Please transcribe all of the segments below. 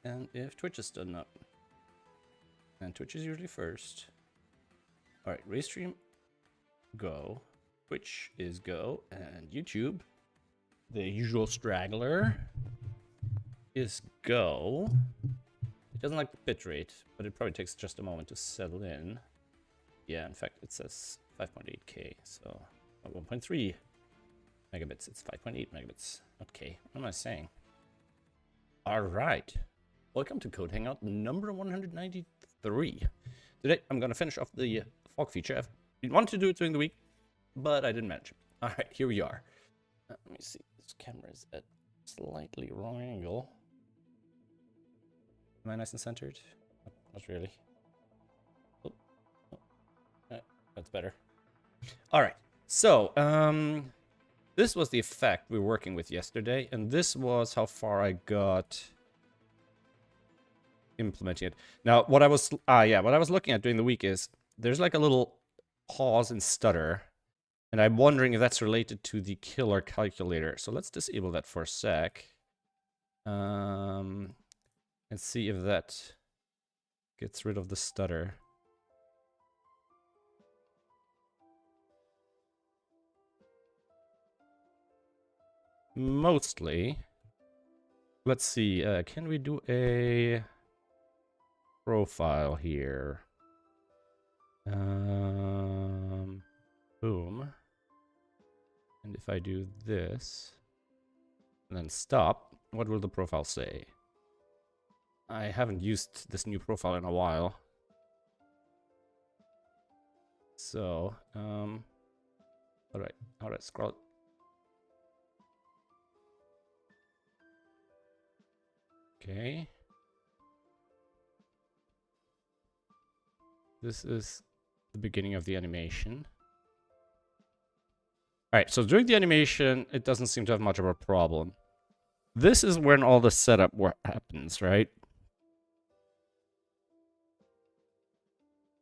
and if Twitch is still not. And Twitch is usually first. Alright, Restream, go. Twitch is go. And YouTube, the usual straggler, is go. It doesn't like the bitrate, but it probably takes just a moment to settle in. Yeah, in fact, it says 5.8K, so 1.3 megabits. It's 5.8 megabits, not K. What am I saying? All right. Welcome to Code Hangout number 193. Today, I'm going to finish off the fog feature. I've been wanting to do it during the week, but I didn't manage. All right, here we are. Let me see. This camera is at slightly wrong angle. Am I nice and centered? Not really. Oh, that's better. All right. So, this was the effect we were working with yesterday, and this was how far I got implementing it. Now, what I was looking at during the week is there's like a little pause and stutter, and I'm wondering if that's related to the killer calculator. So let's disable that for a sec. And see if that gets rid of the stutter. Mostly. Let's see, can we do a profile here? Boom. And if I do this, and then stop, what will the profile say? I haven't used this new profile in a while. So, all right, scroll. Okay. This is the beginning of the animation. Alright, so during the animation, it doesn't seem to have much of a problem. This is when all the setup happens, right?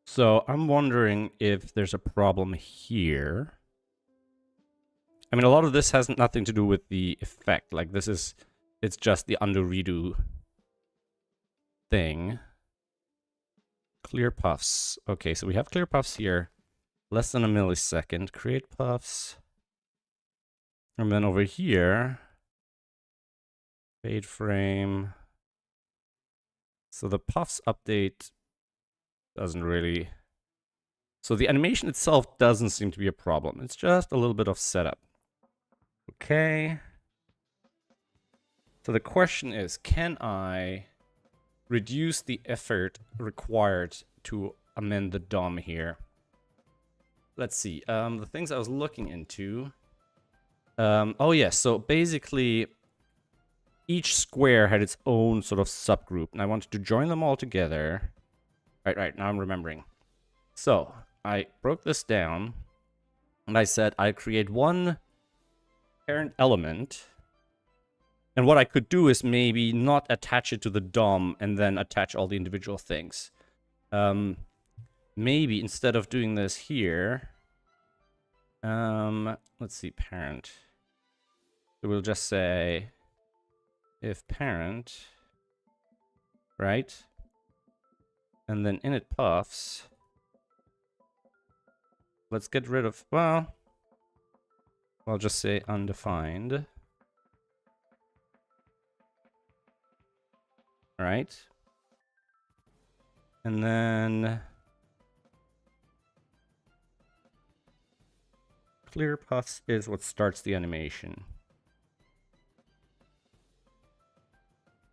So I'm wondering if there's a problem here. I mean, a lot of this has nothing to do with the effect. Like, it's just the undo redo thing. Clear puffs. Okay, so we have clear puffs here. Less than a millisecond. Create puffs. And then over here, fade frame. So the puffs update doesn't really... So the animation itself doesn't seem to be a problem. It's just a little bit of setup. Okay. So the question is, can I reduce the effort required to amend the DOM here? Let's see. The things I was looking into. Oh yes, so basically each square had its own sort of subgroup, and I wanted to join them all together. Right, now I'm remembering. So I broke this down, and I said I create one parent element. And what I could do is maybe not attach it to the DOM and then attach all the individual things. Maybe instead of doing this here, let's see, parent. So we'll just say if parent, right? And then init puffs. Let's get rid of, well, I'll just say undefined. Right. And then clear puffs is what starts the animation.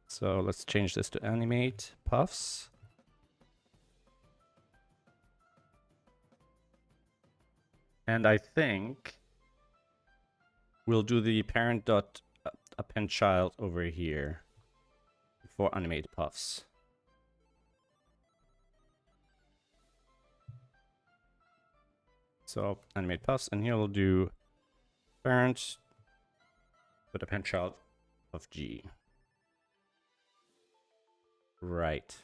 So let's change this to animate puffs. And I think we'll do the parent dot append child over here for animate puffs. So animate puffs, and here we'll do parent with append child of G. Right.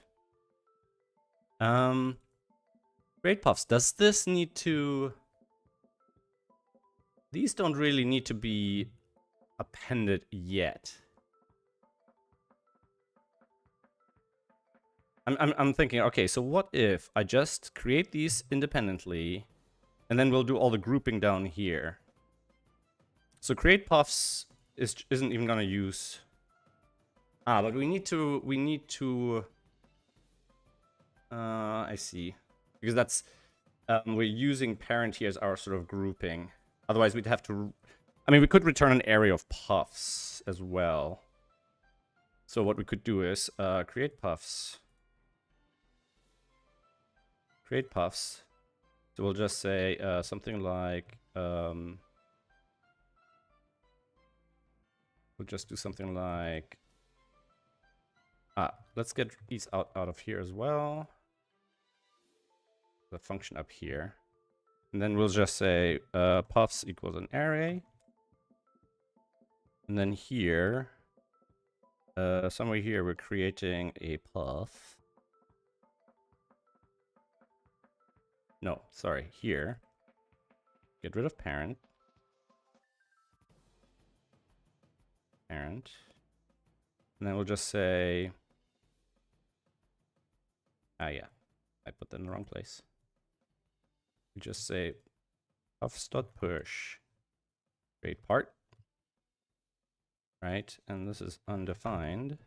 Great puffs. Does this need to... These don't really need to be appended yet. I'm thinking, okay, so what if I just create these independently, and then we'll do all the grouping down here. So create puffs isn't even gonna use. But we need to. I see, because that's we're using parent here as our sort of grouping. Otherwise, we'd have to. I mean, we could return an array of puffs as well. So what we could do is create puffs. Create puffs. So we'll just say something like we'll just do something like let's get these out of here as well. The function up here. And then we'll just say puffs equals an array. And then here, somewhere here, we're creating a puff. No, sorry, here. Get rid of parent. Parent. And then we'll just say, yeah, I put that in the wrong place. We just say puffs.push, create part, right? And this is undefined.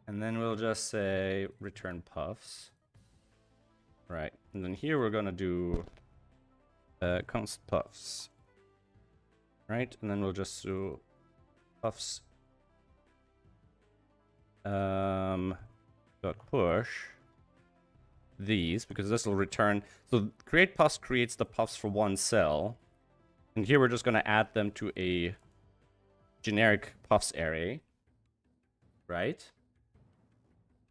And then we'll just say return puffs, right? And then here we're gonna do const puffs, right? And then we'll just do puffs dot push these, because this will return. So create puffs creates the puffs for one cell, and here we're just going to add them to a generic puffs array, right?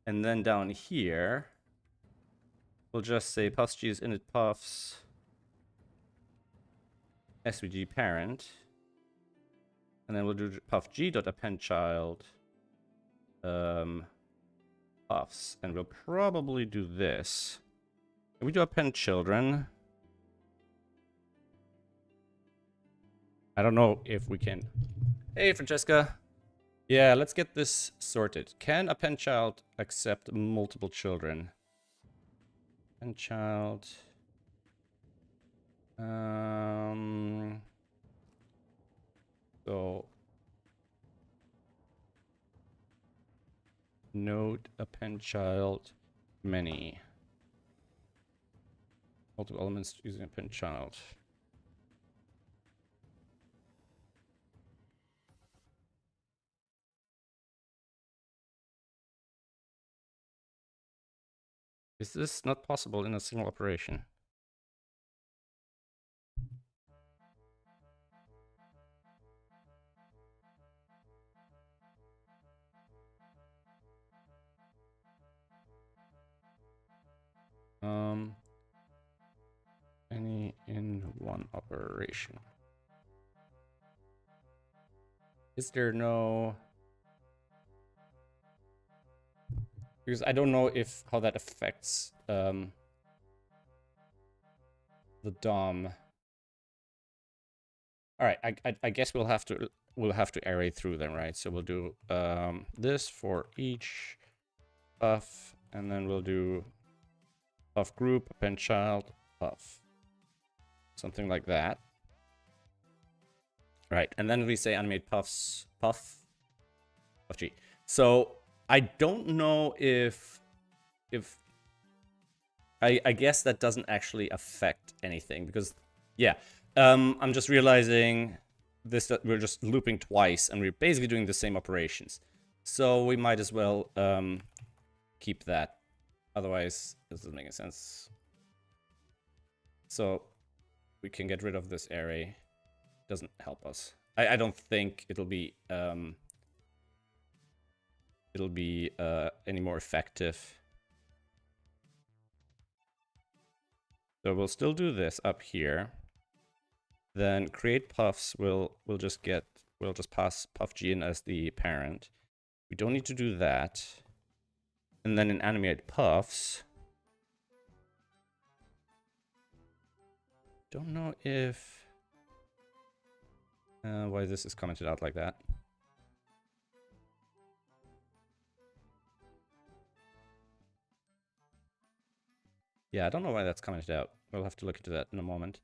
And then down here we'll just say puffs g is init puffs svg parent, and then we'll do puff g dot append child puffs, and we'll probably do this. Can we do append children? I don't know if we can. Hey, Francesca. Yeah, let's get this sorted. Can append child accept multiple children? Append child. So node append child many. Multiple elements using append child. Is this not possible in a single operation? Any in one operation. Is there no? Because I don't know if how that affects the DOM. All right, I guess we'll have to array through them, right? So we'll do this for each puff, and then we'll do puff group, append child, puff, something like that. Right, and then we say animate puffs, puff G. So I don't know if I guess that doesn't actually affect anything, because yeah, I'm just realizing this, that we're just looping twice and we're basically doing the same operations. So we might as well keep that. Otherwise, this doesn't make any sense. So we can get rid of this array. Doesn't help us. I don't think it'll be any more effective. So we'll still do this up here. Then create puffs. We'll just pass puff g in as the parent. We don't need to do that. And then in animate puffs, don't know if why this is commented out like that. Yeah, I don't know why that's commented out. We'll have to look into that in a moment.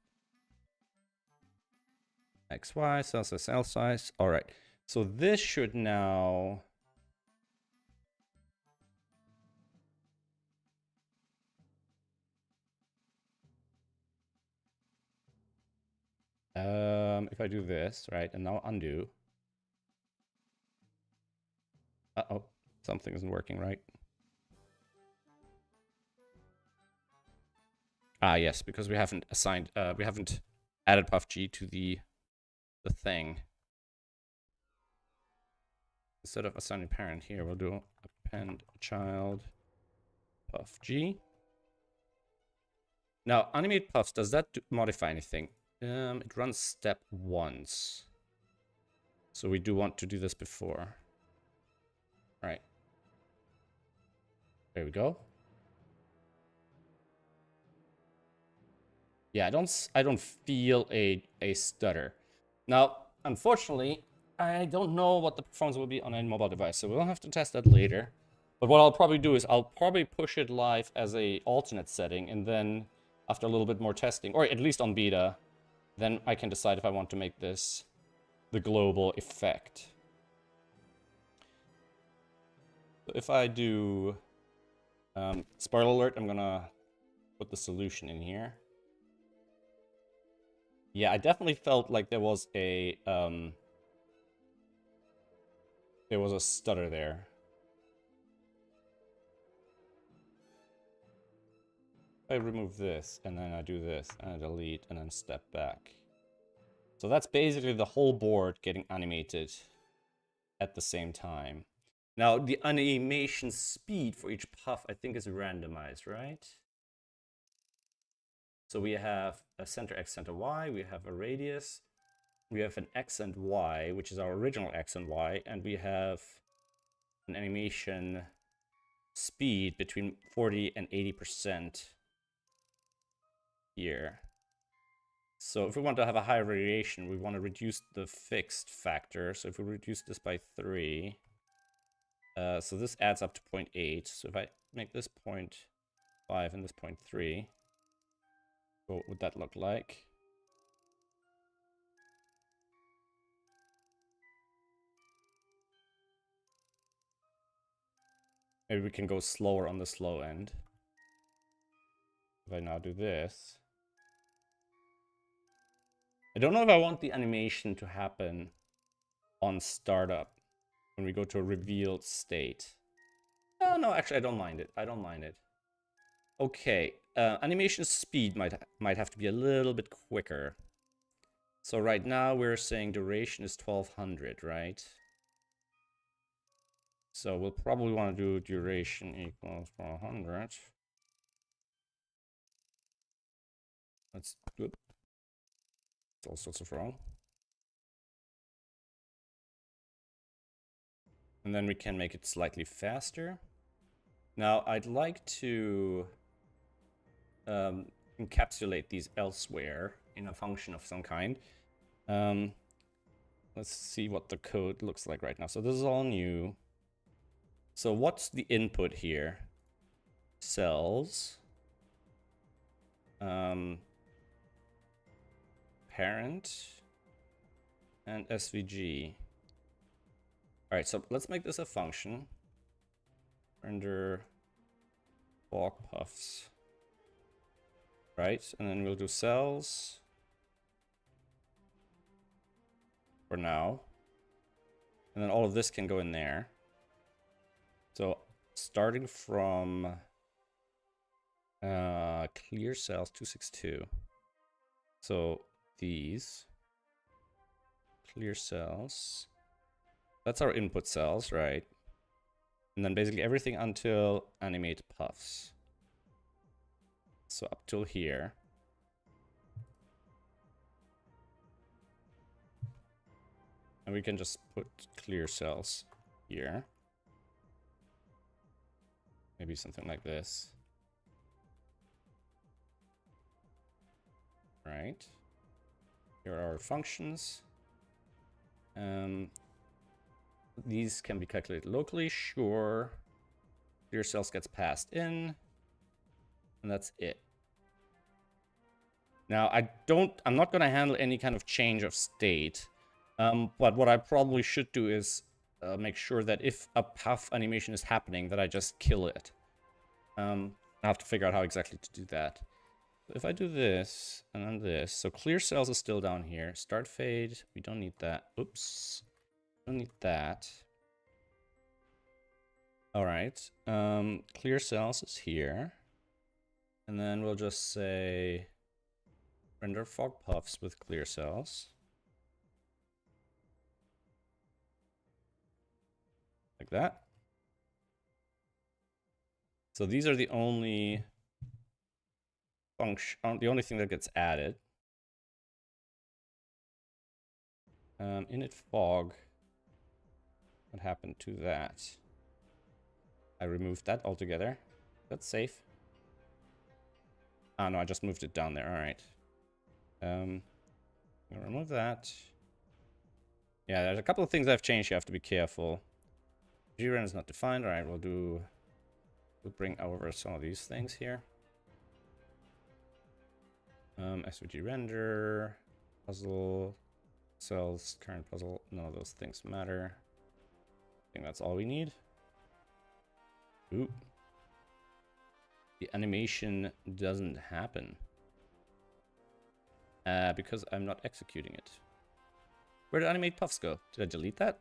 XY, cell size, cell size. All right. So this should now... if I do this, right, and now undo. Uh-oh, something isn't working right. Ah, yes, because we haven't assigned, we haven't added puffg to the thing. Instead of assigning parent here, we'll do append child puffg. Now, animate puffs, does that modify anything? It runs step once. So we do want to do this before. All right. There we go. Yeah, I don't feel a stutter. Now, unfortunately, I don't know what the performance will be on a mobile device, so we'll have to test that later. But what I'll probably do is I'll probably push it live as a alternate setting, and then after a little bit more testing, or at least on beta, then I can decide if I want to make this the global effect. So if I do spoiler alert, I'm gonna put the solution in here. Yeah, I definitely felt like there was a stutter there. I remove this, and then I do this, and I delete, and then step back. So that's basically the whole board getting animated at the same time. Now, the animation speed for each puff, I think, is randomized, right? So we have a center X, center Y, we have a radius, we have an X and Y, which is our original X and Y, and we have an animation speed between 40 and 80% here. So if we want to have a higher variation, we want to reduce the fixed factor. So if we reduce this by 3, so this adds up to 0.8. So if I make this 0.5 and this 0.3, what would that look like? Maybe we can go slower on the slow end. If I now do this. I don't know if I want the animation to happen on startup when we go to a revealed state. Oh, no, actually, I don't mind it. I don't mind it. Okay, animation speed might have to be a little bit quicker. So right now we're saying duration is 1200, right? So we'll probably want to do duration equals 1200. That's good. It's all sorts of wrong. And then we can make it slightly faster. Now I'd like to encapsulate these elsewhere in a function of some kind. Let's see what the code looks like right now. So this is all new. So what's the input here? Cells. Parent. And SVG. All right, so let's make this a function. Render walk puffs. Right, and then we'll do cells for now. And then all of this can go in there. So starting from clear cells 262. So these clear cells, that's our input cells, right? And then basically everything until animate puffs. So up till here. And we can just put clear cells here. Maybe something like this. Right. Here are our functions. These can be calculated locally, sure. Clear cells gets passed in. And that's it. Now, I'm not going to handle any kind of change of state. But what I probably should do is make sure that if a puff animation is happening, that I just kill it. I have to figure out how exactly to do that. If I do this, and then this, so clear cells is still down here. Start fade, we don't need that. Oops, don't need that. All right, clear cells is here. And then we'll just say render fog puffs with clear cells. Like that. So these are the only function, the only thing that gets added. Init fog. What happened to that? I removed that altogether. That's safe. Ah, no, I just moved it down there. All right. I'll remove that. Yeah, there's a couple of things I've changed. You have to be careful. GRen is not defined. All right, we'll bring over some of these things here. SVG render, puzzle, cells, current puzzle. None of those things matter. I think that's all we need. Ooh. The animation doesn't happen. Because I'm not executing it. Where did animate puffs go? Did I delete that?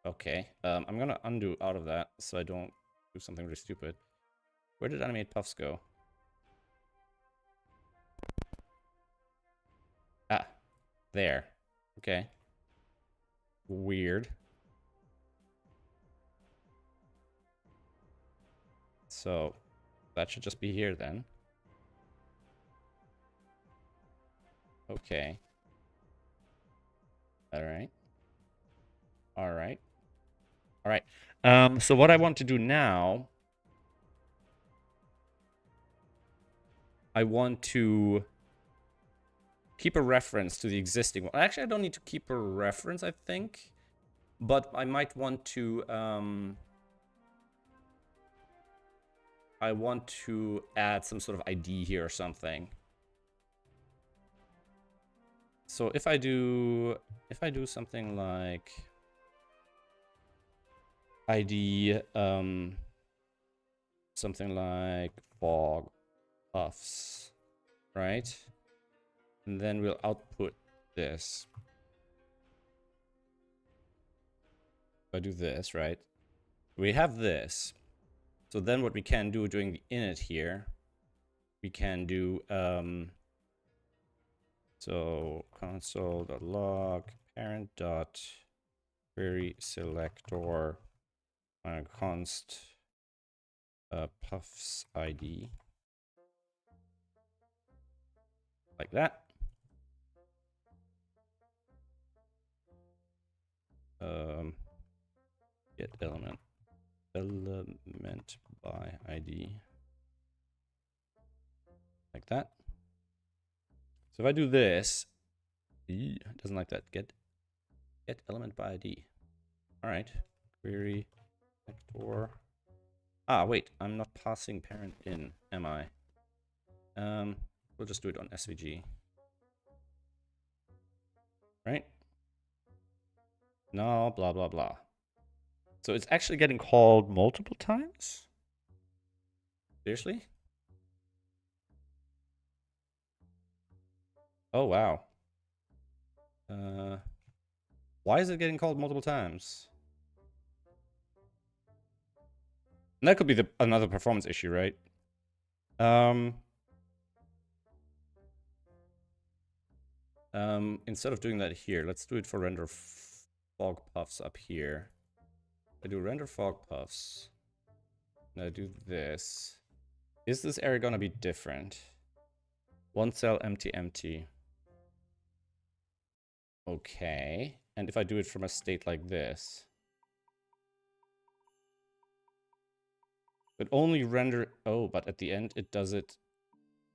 Okay. I'm gonna undo out of that so I don't do something really stupid. Where did animate puffs go? Ah, there. Okay. Weird. So that should just be here then. Okay. All right. All right. All right. So what I want to do now, I want to keep a reference to the existing one. Actually, I don't need to keep a reference, I think. But I might want to, I want to add some sort of ID here or something. So if I do something like ID, something like fog puffs, right? And then we'll output this. If I do this, right? We have this. So then what we can do during the init here, we can do, so console.log parent.query selector const puffs ID. Like that. Get element by ID. Like that. So if I do this, it doesn't like that. Get element by ID. All right. Query vector. Ah, wait. I'm not passing parent in, am I? We'll just do it on SVG. Right? No, blah, blah, blah. So it's actually getting called multiple times? Seriously? Oh, wow. Why is it getting called multiple times? And that could be another performance issue, right? Instead of doing that here, let's do it for render fog puffs up here. I do render fog puffs. And I do this. Is this area gonna be different? One cell empty, empty. Okay. And if I do it from a state like this, it only render. Oh, but at the end it does it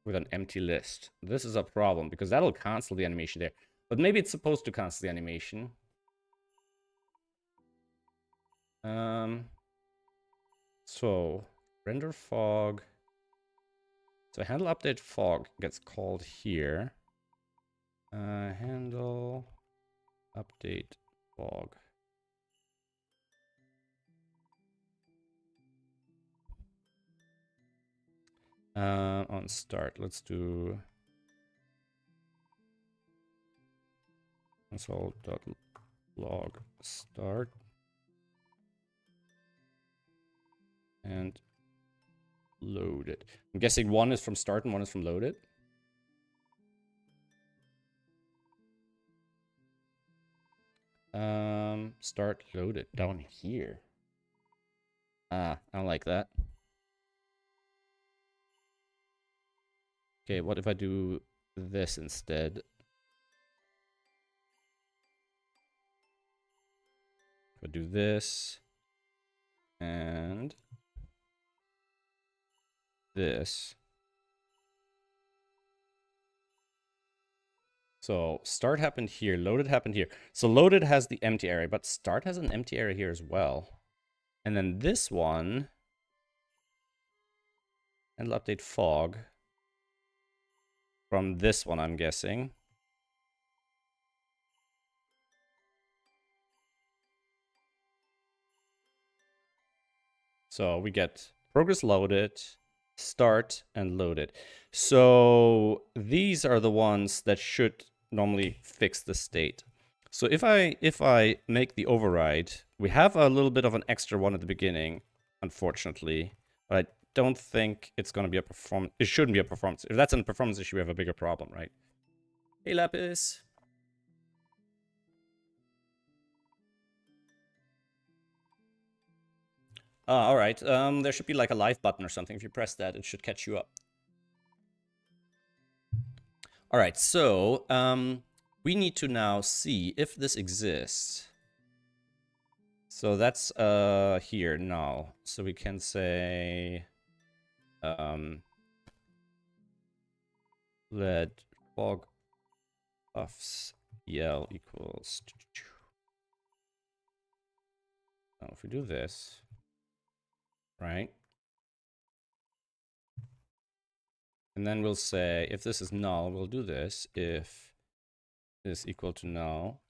with an empty list. This is a problem because that'll cancel the animation there. But maybe it's supposed to cancel the animation. So render fog. So handle update fog gets called here. Handle update fog. On start, let's do console.log start and load it. I'm guessing one is from start and one is from loaded. Start loaded down here. I don't like that. Okay, what if I do this instead? If I do this and this. So start happened here, loaded happened here. So loaded has the empty area, but start has an empty area here as well. And then this one, and it'll update fog from this one, I'm guessing. So we get progress loaded, start, and loaded. So these are the ones that should normally fix the state. So if I make the override, we have a little bit of an extra one at the beginning, unfortunately, but I don't think it's going to be a performance. It shouldn't be a performance. If that's a performance issue, we have a bigger problem, right? Hey, Lapis. All right. There should be like a live button or something. If you press that, it should catch you up. All right. So we need to now see if this exists. So that's here now. So we can say let fog puffs EL equals. Now if we do this, right? And then we'll say if this is null, we'll do this. If this is equal to null,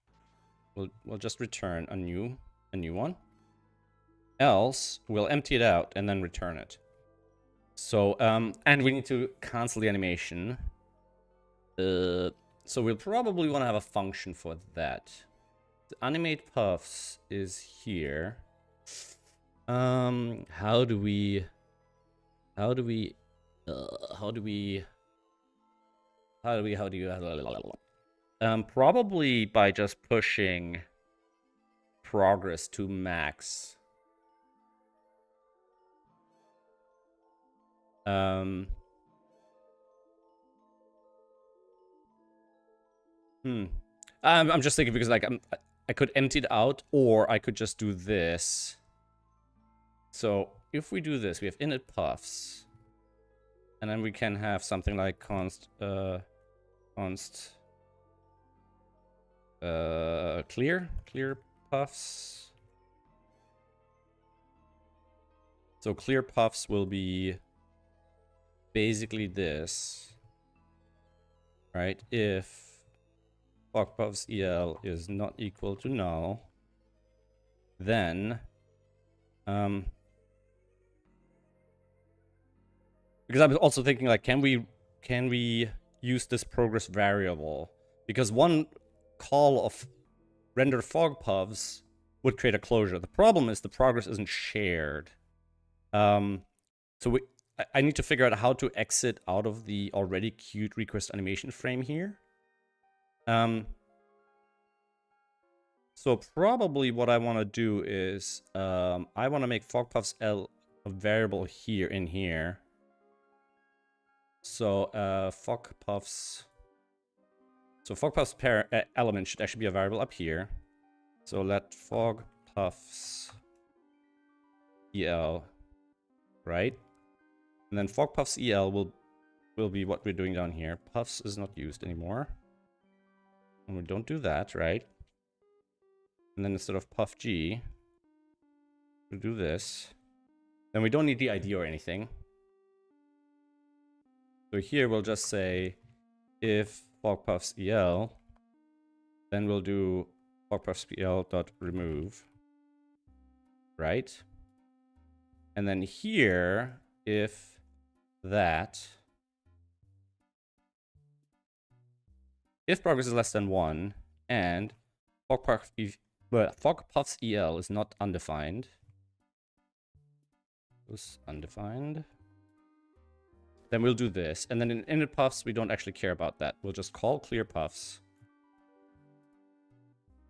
we'll just return a new one. Else we'll empty it out and then return it. So and we need to cancel the animation. So we'll probably want to have a function for that. The animate puffs is here. How do we probably by just pushing progress to max. I'm just thinking because like I could empty it out, or I could just do this. So if we do this, we have init puffs, and then we can have something like const clear puffs. So clear puffs will be basically this, right? If fog puffs EL is not equal to null, then because I'm also thinking like, can we use this progress variable? Because one call of render fog puffs would create a closure. The problem is the progress isn't shared. So I need to figure out how to exit out of the already queued request animation frame here. So probably what I want to do is I want to make fog puffs L a variable here in here. So fog puffs pair element should actually be a variable up here. So let fog puffs EL, right? And then fog puffs EL will be what we're doing down here. Puffs is not used anymore. And we don't do that, right? And then instead of puff G, we'll do this. Then we don't need the ID or anything. So here we'll just say if fogpuffs.el, then we'll do fogpuffs.el.remove, right? And then here, if that, if progress is less than 1 and fogpuffs.el is not undefined, was undefined, then we'll do this. And then in init puffs, we don't actually care about that. We'll just call clear puffs.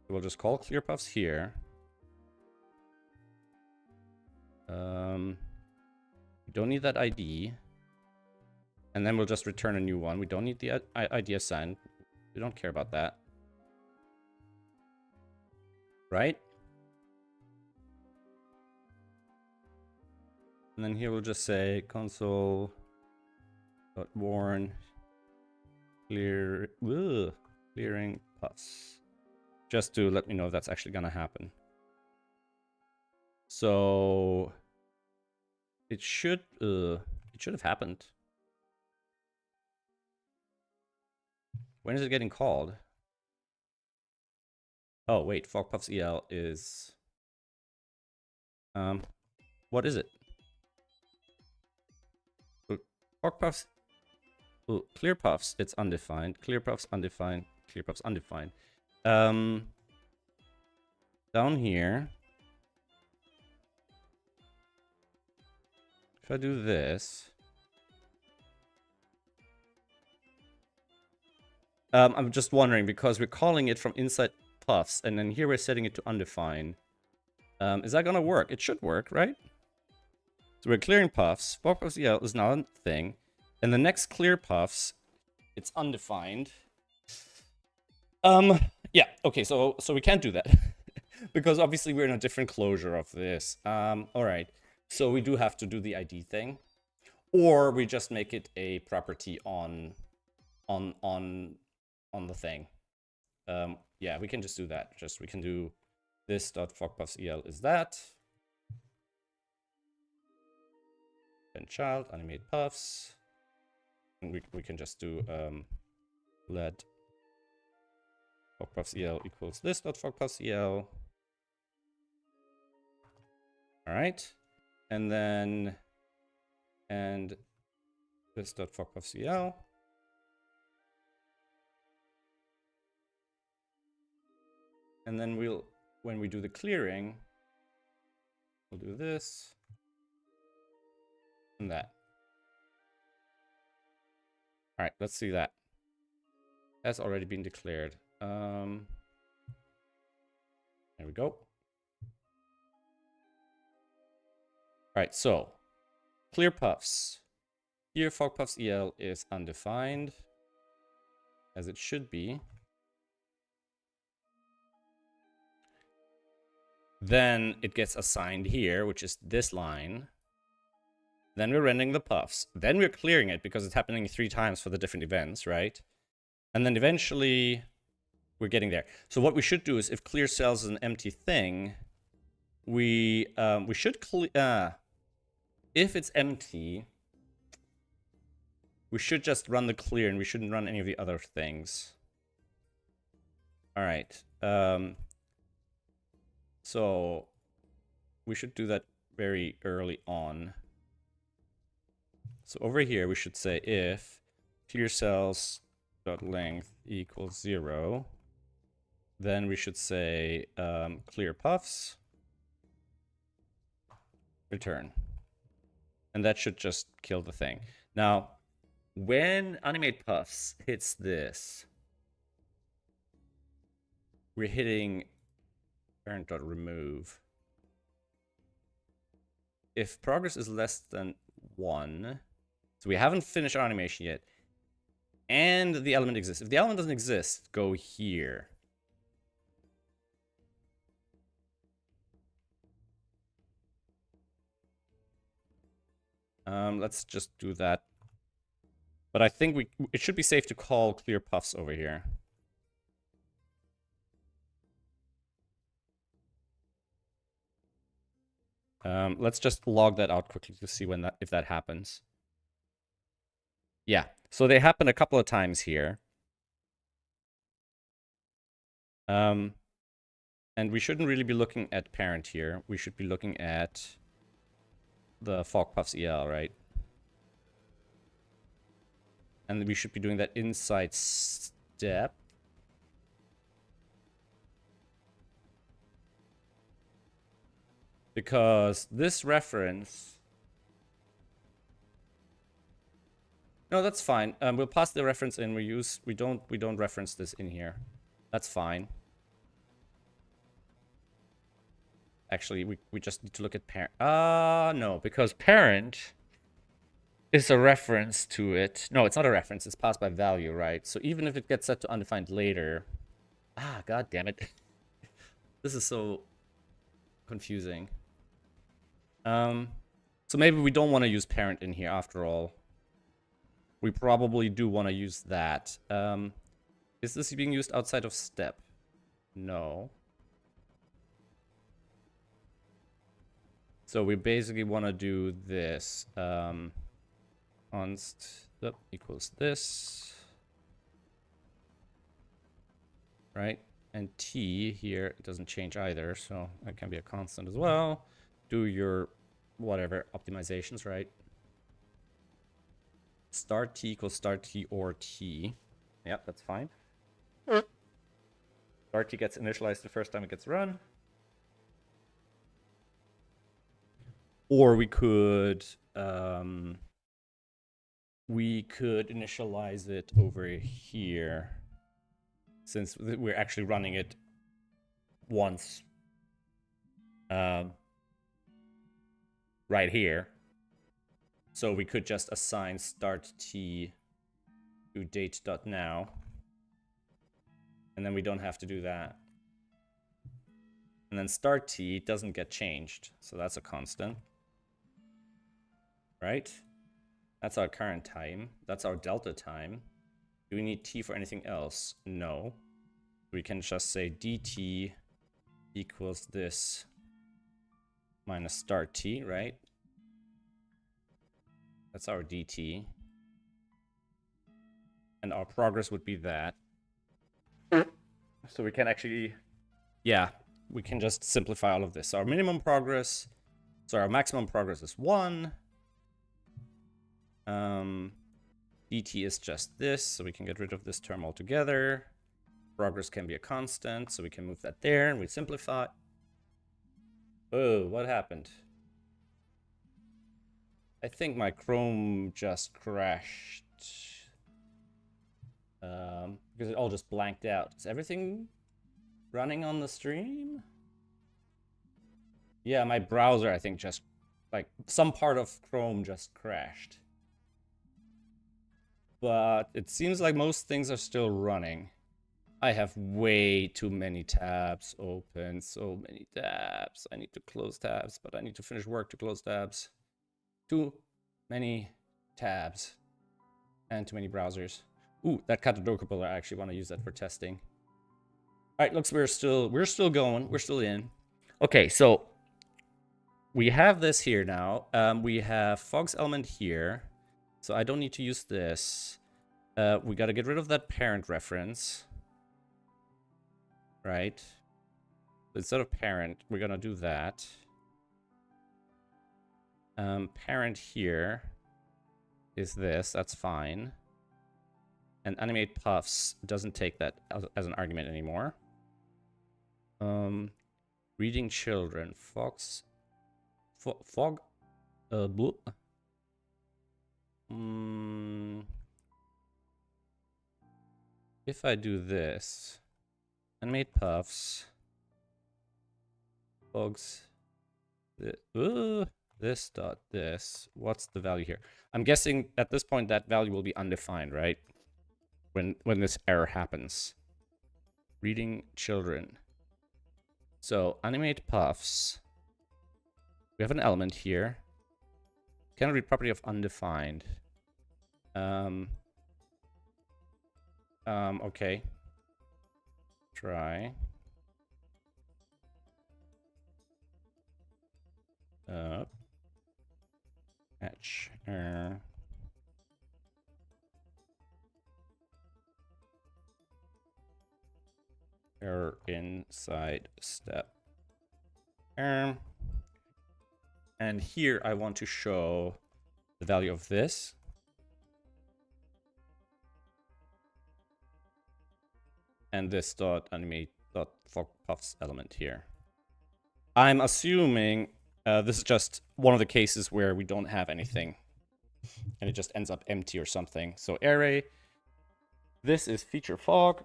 We'll just call clear puffs here. We don't need that ID. And then we'll just return a new one. We don't need the ID assigned. We don't care about that. Right? And then here we'll just say console.warn clearing puffs. Just to let me know if that's actually gonna happen. So it should have happened. When is it getting called? Oh wait, fogpuffs.el is what is it? Fogpuffs, clear puffs, it's undefined. Clear puffs undefined. Clear puffs undefined. Down here, if I do this, I'm just wondering because we're calling it from inside puffs, and then here we're setting it to undefined. Is that gonna work? It should work, right? So we're clearing puffs. Fogpuffs.el is now a thing, and the next clear puffs, it's undefined. Yeah, okay, so we can't do that because obviously we're in a different closure of this. All right, so we do have to do the ID thing, or we just make it a property on the thing. Yeah, we can just do that. We can do this dot fogpuffs.el is that. Then child animate puffs, and we can just do let fogpuffs.el equals this dot fogpuffs.el. All right, and then this dot fogpuffs.el. And then when we do the clearing, we'll do this and that. All right, let's see that. That's already been declared. There we go. All right, so clear puffs. Here, fogpuffs.el is undefined, as it should be. Then it gets assigned here, which is this line. Then we're rendering the puffs. Then we're clearing it because it's happening 3 times for the different events, right? And then eventually we're getting there. So what we should do is if clear cells is an empty thing, we should clear. If it's empty, we should just run the clear and we shouldn't run any of the other things. All right. So we should do that very early on. So over here, we should say if clear cells dot length equals 0, then we should say clear puffs return, and that should just kill the thing. Now, when animate puffs hits this, we're hitting parent dot remove. If progress is less than 1. So we haven't finished our animation yet. And the element exists. If the element doesn't exist, go here. Let's just do that. But I think it should be safe to call clear puffs over here. Let's just log that out quickly to see if that happens. Yeah, so they happen a couple of times here. And we shouldn't really be looking at parent here. We should be looking at the fogpuffs EL, right? And we should be doing that inside step. Because this reference... No, that's fine. We'll pass the reference in. We don't reference this in here. That's fine. Actually, we just need to look at parent. No, because parent is a reference to it. No, it's not a reference. It's passed by value, right? So even if it gets set to undefined later... God damn it. This is so confusing. So maybe we don't want to use parent in here after all. We probably do want to use that. Is this being used outside of step? No. So we basically want to do this. Const equals this. Right? And t here, it doesn't change either, so that can be a constant as well. Do your whatever optimizations, right? Start t equals start t or t. Yep, that's fine. Start t gets initialized the first time it gets run. Or we could initialize it over here, since we're actually running it once right here. So we could just assign start t to date.now, and then we don't have to do that. And then start t doesn't get changed, so that's a constant. Right? That's our current time. That's our delta time. Do we need t for anything else? No. We can just say dt equals this minus start t, right? That's our dt. And our progress would be that. So we can actually, yeah, we can just simplify all of this. So our minimum progress, so our maximum progress is 1. dt is just this, so we can get rid of this term altogether. Progress can be a constant, so we can move that there, and we simplify. Oh, what happened? I think my Chrome just crashed. Because it all just blanked out. Is everything running on the stream? Yeah, my browser, I think, just, like, some part of Chrome just crashed. But it seems like most things are still running. I have way too many tabs open, so many tabs. I need to close tabs, but I need to finish work to close tabs. Too many tabs and too many browsers. Ooh, that SudokuPad, I actually want to use that for testing. All right, looks we're still going. We're still in. Okay, so we have this here now. We have Fog's element here, so I don't need to use this. We got to get rid of that parent reference, right? Instead of parent, we're gonna do that. Parent here is this. That's fine. And animate puffs doesn't take that as an argument anymore. Reading children. Fog. If I do this, animate puffs. Fogs. This dot this. What's the value here? I'm guessing at this point that value will be undefined, right? When this error happens. Reading children. So animate puffs. We have an element here. Can read property of undefined. Okay. Try. Catch error inside step. And here I want to show the value of this. And this dot animate dot fog puffs element here. I'm assuming this is just one of the cases where we don't have anything and it just ends up empty or something. So array, this is feature fog.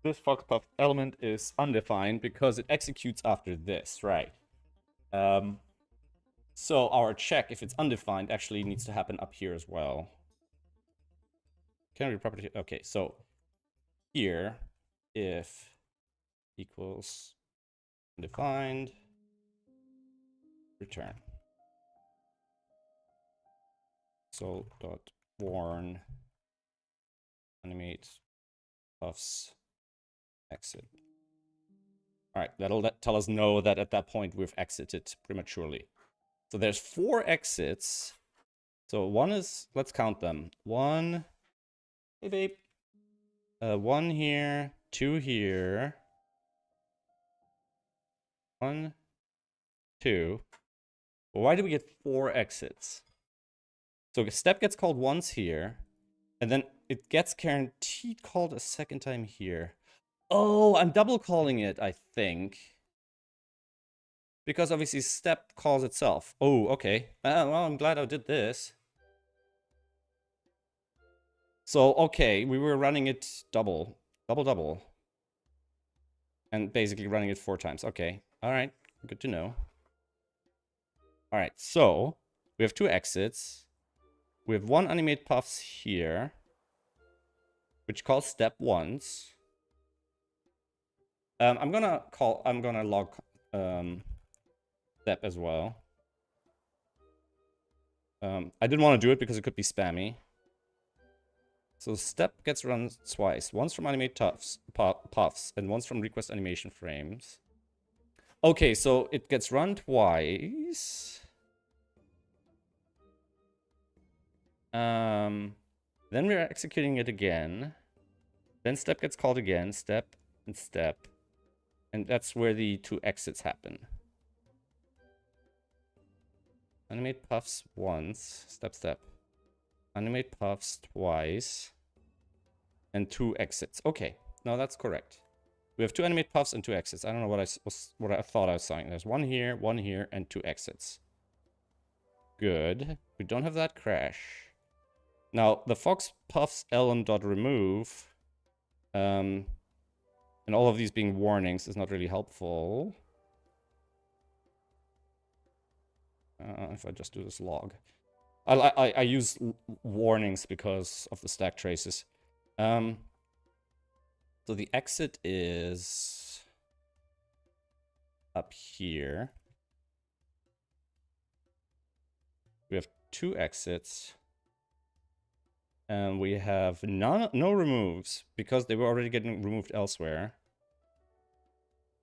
This fog puff element is undefined because it executes after this, right? So our check, if it's undefined, actually needs to happen up here as well. Canary property. Okay, so here, if equals undefined, return. So dot warn animate puffs exit. All right, that'll tell us no that at that point we've exited prematurely. So there's 4 exits. So one is, let's count them. 1, hey babe. 1 here, 2 here. 1, 2. Well, why do we get 4 exits? So a step gets called once here, and then it gets guaranteed called a second time here. Oh, I'm double calling it, I think. Because obviously step calls itself. Oh, okay. Well, I'm glad I did this. So, okay, we were running it double. Double. And basically running it 4 times. Okay, all right, good to know. All right, so we have 2 exits. We have 1 animate puffs here, which calls step once. I'm gonna log step as well. I didn't want to do it because it could be spammy. So step gets run twice. Once from animate puffs and once from request animation frames. Okay, so it gets run twice. Then we're executing it again. Then step gets called again. Step and step. And that's where the 2 exits happen. Animate puffs once. Step. Animate puffs twice. And 2 exits. Okay, no, that's correct. We have 2 animate puffs and 2 exits. I don't know what I thought I was saying. There's 1 here, and 2 exits. Good. We don't have that crash. Now, the fox puffs lm.remove, and all of these being warnings is not really helpful. If I just do this log. I use warnings because of the stack traces. So the exit is up here. We have 2 exits. And we have no removes because they were already getting removed elsewhere.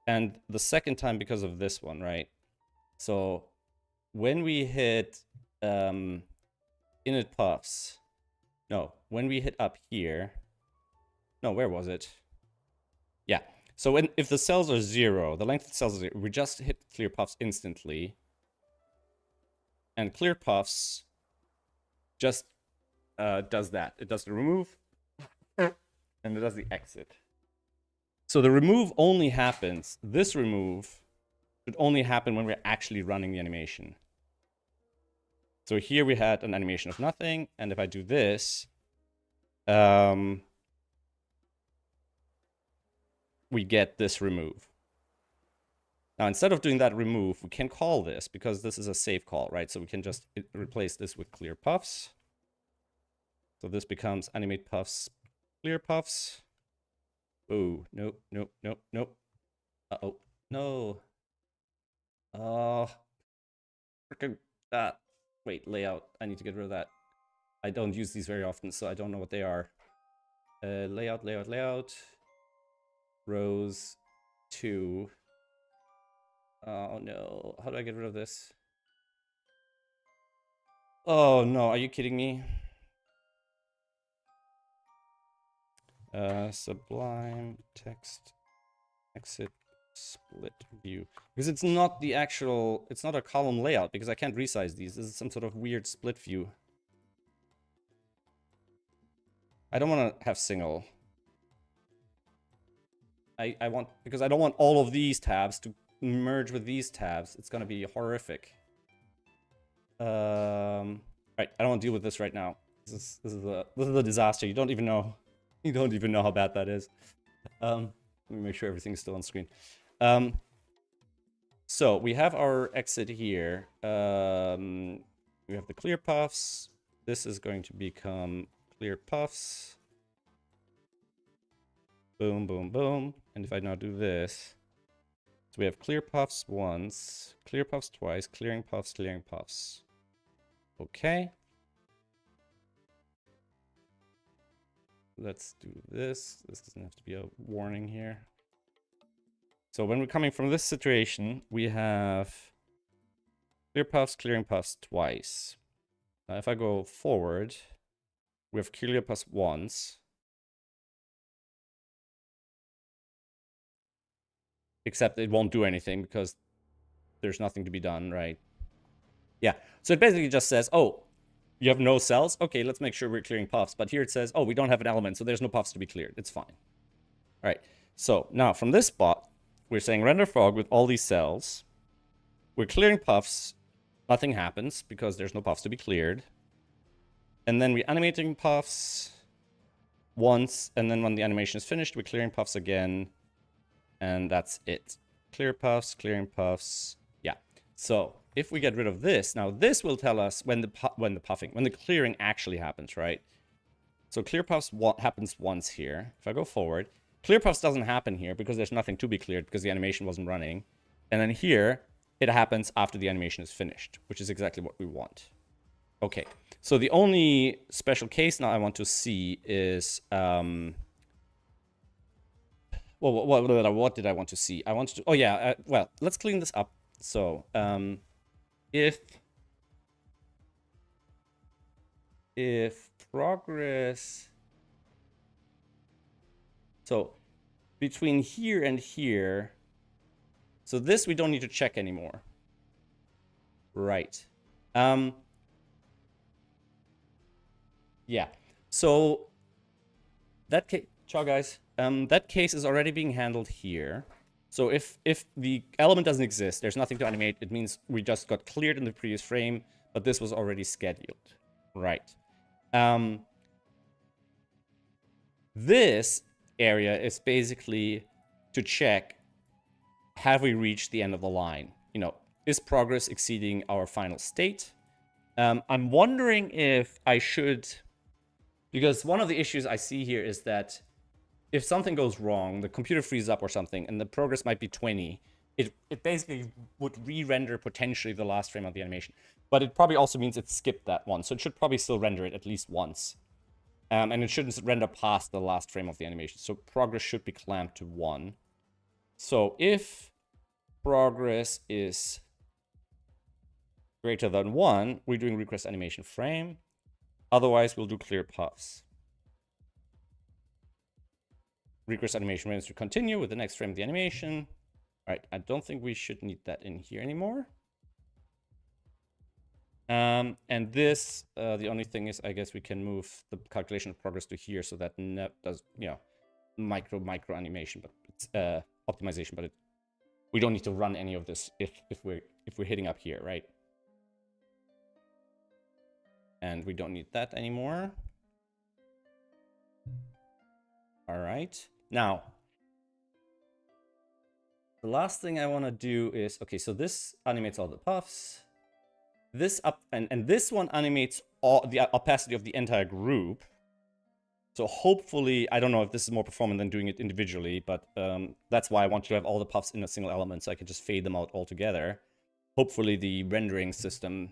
And the second time because of this one, right? So when we hit init puffs, no, when we hit up here, no, where was it? Yeah. So if the cells are 0, the length of the cells is 0, we just hit clear puffs instantly. And clear puffs just does that. It does the remove and it does the exit. So the remove only happens, this remove should only happen when we're actually running the animation. So here we had an animation of nothing, and if I do this, we get this remove. Now, instead of doing that remove, we can call this, because this is a save call, right? So we can just replace this with clear puffs. So this becomes animate puffs, clear puffs. Oh, nope. Uh-oh, no. Oh, freaking that. Wait, layout. I need to get rid of that. I don't use these very often, so I don't know what they are. Layout. Rows 2. Oh no, how do I get rid of this? Oh no, are you kidding me? Sublime text exit split view. Because it's not the actual, it's not a column layout because I can't resize these. This is some sort of weird split view. I don't want to have single. I want, because I don't want all of these tabs to merge with these tabs. It's going to be horrific. Right, I don't want to deal with this right now. This is a disaster. You don't even know how bad that is. Let me make sure everything's still on screen. So we have our exit here. We have the clear puffs. This is going to become clear puffs. Boom, boom, boom. And if I now do this, so we have clear puffs once, clear puffs twice, clearing puffs, clearing puffs. Okay. Let's do this. This doesn't have to be a warning here. So when we're coming from this situation, we have clear puffs, clearing puffs twice. Now if I go forward, we have clear puffs once. Except it won't do anything because there's nothing to be done, right? Yeah, so it basically just says, oh, you have no cells? Okay, let's make sure we're clearing puffs. But here it says, oh, we don't have an element, so there's no puffs to be cleared. It's fine. All right, so now from this spot, we're saying render fog with all these cells. We're clearing puffs. Nothing happens because there's no puffs to be cleared. And then we're animating puffs once, and then when the animation is finished, we're clearing puffs again. And that's it. Clear puffs, clearing puffs. Yeah. So if we get rid of this, now this will tell us when the clearing actually happens, right? So clear puffs happens once here. If I go forward, clear puffs doesn't happen here because there's nothing to be cleared because the animation wasn't running. And then here, it happens after the animation is finished, which is exactly what we want. Okay. So the only special case now I want to see is well, what did I want to see? I wanted to, oh yeah, well, let's clean this up. So, if progress, so between here and here, so this we don't need to check anymore. Right. Yeah. So that case, ciao guys. That case is already being handled here. So if the element doesn't exist, there's nothing to animate, it means we just got cleared in the previous frame, but this was already scheduled. Right. This area is basically to check, have we reached the end of the line? You know, is progress exceeding our final state? I'm wondering if I should, because one of the issues I see here is that if something goes wrong, the computer freezes up or something, and the progress might be 20, it basically would re-render potentially the last frame of the animation. But it probably also means it skipped that one, so it should probably still render it at least once. And it shouldn't render past the last frame of the animation. So progress should be clamped to 1. So if progress is greater than 1, we're doing request animation frame. Otherwise, we'll do clear puffs. Request animation frames to continue with the next frame of the animation. All right, I don't think we should need that in here anymore. And this, the only thing is, I guess we can move the calculation of progress to here so that does, you know, micro animation, but it's optimization. But we don't need to run any of this if we're hitting up here, right? And we don't need that anymore. All right. Now, the last thing I want to do is, okay, so this animates all the puffs. This up and this one animates all the opacity of the entire group. So hopefully, I don't know if this is more performant than doing it individually, but that's why I want to have all the puffs in a single element so I can just fade them out all together. Hopefully the rendering system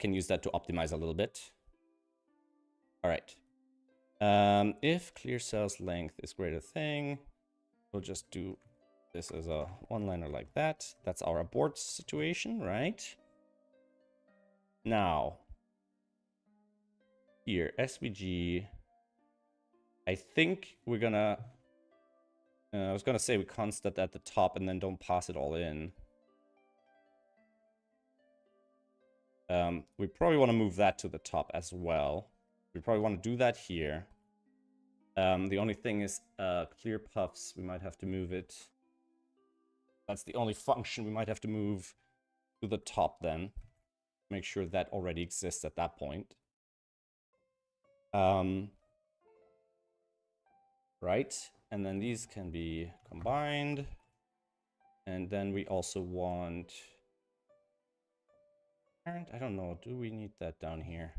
can use that to optimize a little bit. All right. If clear cells length is greater thing, we'll just do this as a one-liner like that. That's our abort situation, right? Now, here, SVG. I think we're gonna... I was gonna say we constant at the top and then don't pass it all in. We probably want to move that to the top as well. We probably want to do that here. The only thing is clear puffs. We might have to move it. That's the only function we might have to move to the top then. Make sure that already exists at that point. Right, and then these can be combined. And then we also want... I don't know, do we need that down here?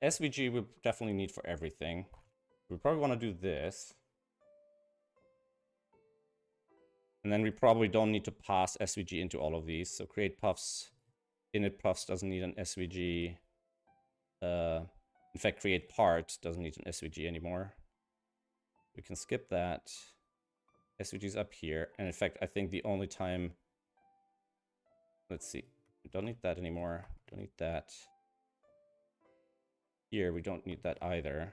SVG we definitely need for everything. We probably want to do this. And then we probably don't need to pass SVG into all of these. So create puffs, init puffs doesn't need an SVG. In fact, create part doesn't need an SVG anymore. We can skip that. SVG is up here. And in fact, I think the only time... Let's see. We don't need that anymore. Don't need that. Here, we don't need that either.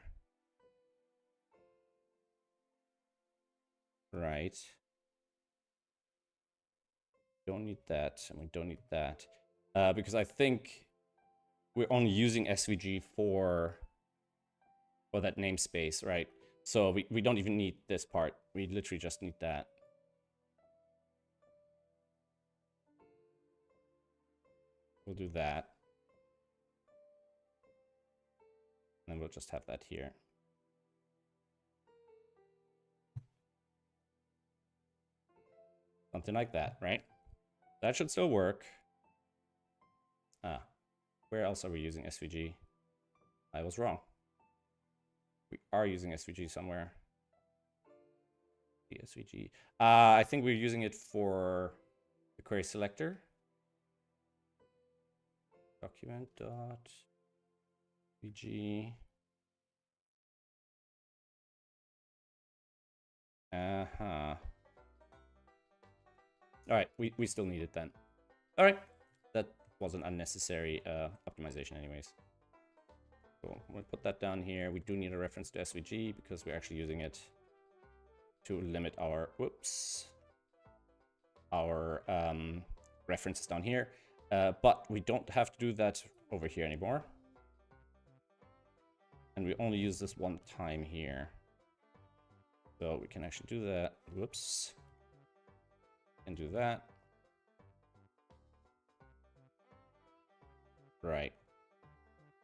Right. Don't need that, and we don't need that. Because I think we're only using SVG for that namespace, right? So we don't even need this part. We literally just need that. We'll do that. And then we'll just have that here. Something like that, right? That should still work. Where else are we using SVG? I was wrong. We are using SVG somewhere. The SVG. I think we're using it for the query selector. Document dot SVG. All right, we still need it then. All right, that was an unnecessary optimization anyways. Cool, I'm gonna put that down here. We do need a reference to SVG because we're actually using it to limit our, our references down here. But we don't have to do that over here anymore. And we only use this one time here. So we can actually do that. Whoops. And do that. Right.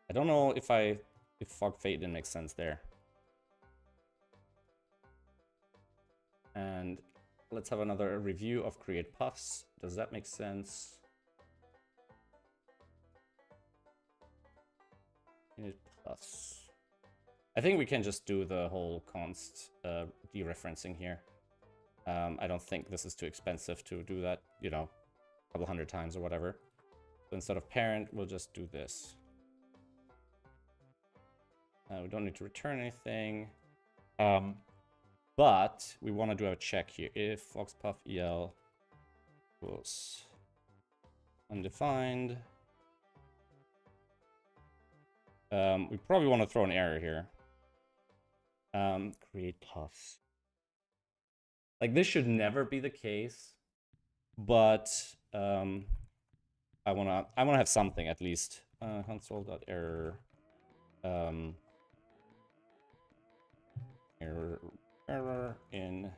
I don't know if fog fade didn't make sense there. And let's have another review of create puffs. Does that make sense? Create puffs. I think we can just do the whole const dereferencing here. I don't think this is too expensive to do that, you know, a couple hundred times or whatever. So instead of parent, we'll just do this. We don't need to return anything. But we want to do a check here. If foxpuff el equals undefined. We probably want to throw an error here. Create puffs. Like, this should never be the case, but I wanna have something at least. Console.error. Error in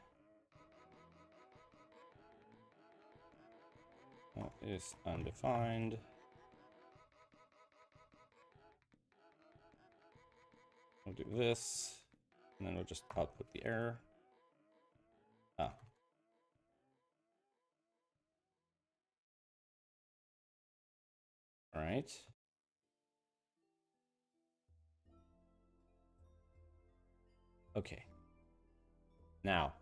is undefined. We'll do this, and then we'll just output the error. All right. Okay. Now,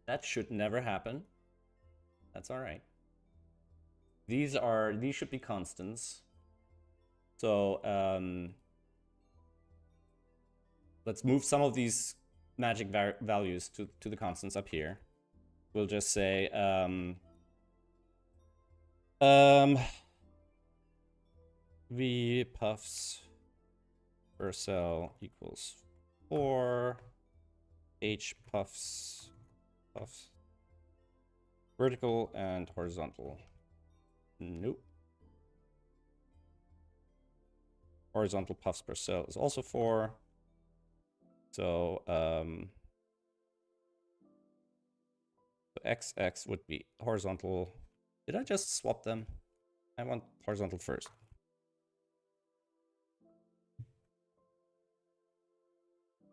that should never happen. That's all right. These should be constants. So let's move some of these magic values to the constants up here. We'll just say V puffs per cell equals 4. H puffs vertical and horizontal. Nope. Horizontal puffs per cell is also 4. So XX would be horizontal. Did I just swap them? I want horizontal first.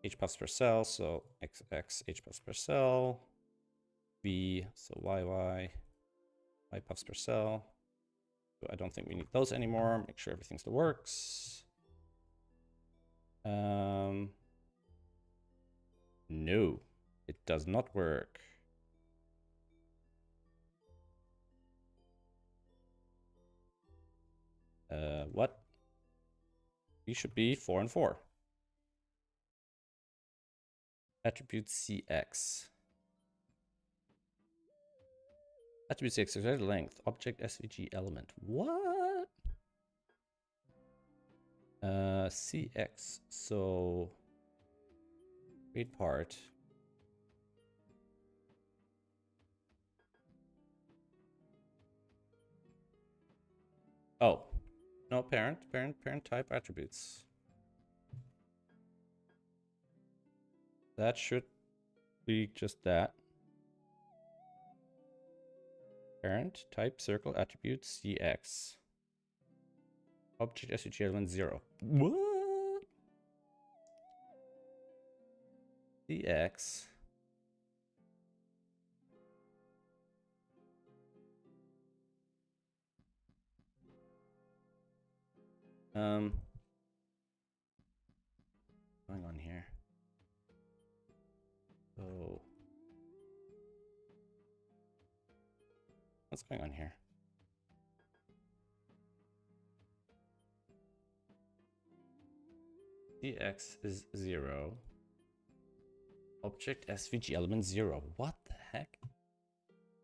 H puffs per cell, so XX, H puffs per cell. V, so YY, Y puffs per cell. So I don't think we need those anymore. Make sure everything still works. No, it does not work. What? These should be 4 and 4. Attribute CX. Attribute CX, exerted length, object SVG element. What? CX, so create part. Oh, no, parent type attributes. That should be just that. Parent type circle attribute CX. Object SVG element 0. What? CX. Going on here. So what's going on here? CX is 0. Object SVG element 0. What the heck?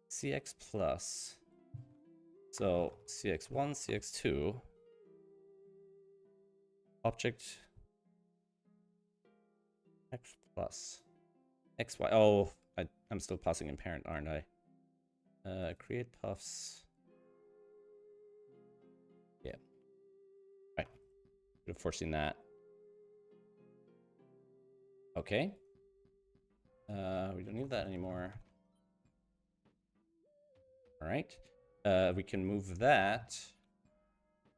CX plus. So CX1, CX2. Object X plus. XY. Oh, I'm still passing in parent, aren't I? Create puffs. Yeah. Right. Could have foreseen that. Okay. We don't need that anymore. All right. We can move that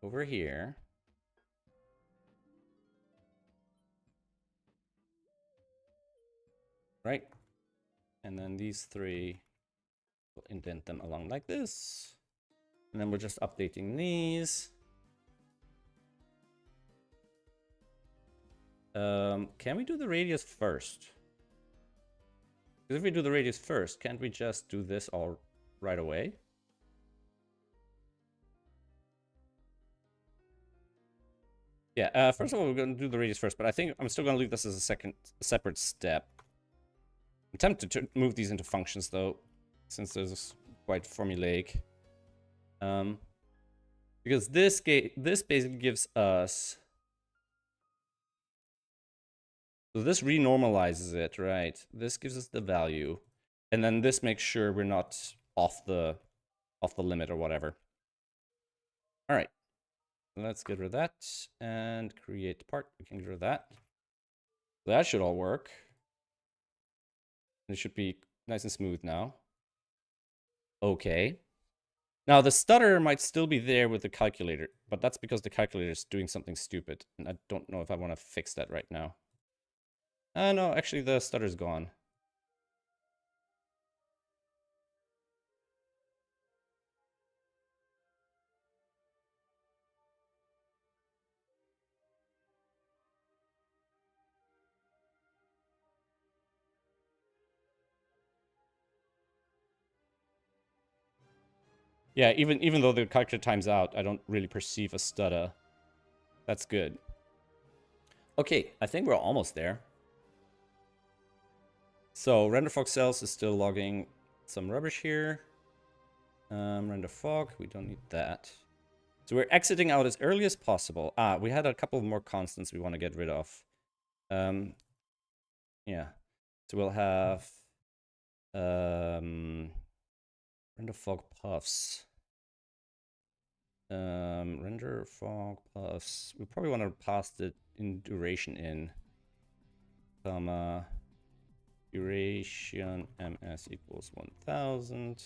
over here. Right. And then these three, we'll indent them along like this. And then we're just updating these. Can we do the radius first? Because if we do the radius first, can't we just do this all right away? Yeah, first of all, we're going to do the radius first, but I think I'm still going to leave this as a separate step. I'm tempted to move these into functions, though, since there's quite formulaic. Because this basically gives us... So this renormalizes it, right? This gives us the value. And then this makes sure we're not off the limit or whatever. All right. Let's get rid of that and create part. We can get rid of that. That should all work. It should be nice and smooth now. Okay. Now the stutter might still be there with the calculator, but that's because the calculator is doing something stupid. And I don't know if I want to fix that right now. No, actually the stutter's gone. Yeah, even though the calculator times out, I don't really perceive a stutter. That's good. Okay, I think we're almost there. So render fog cells is still logging some rubbish here. Render fog, we don't need that. So we're exiting out as early as possible. We had a couple of more constants we want to get rid of. Yeah. So we'll have render fog puffs. Render fog puffs. We probably want to pass the duration in. Comma. Duration ms equals 1000.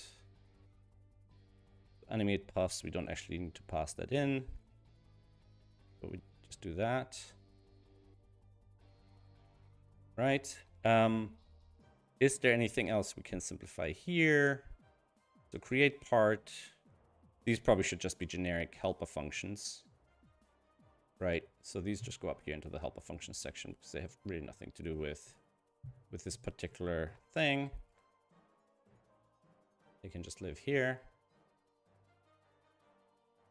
Animate puffs, we don't actually need to pass that in. So we just do that. Right. Is there anything else we can simplify here? So create part. These probably should just be generic helper functions. Right. So these just go up here into the helper functions section because they have really nothing to do with this particular thing. They can just live here.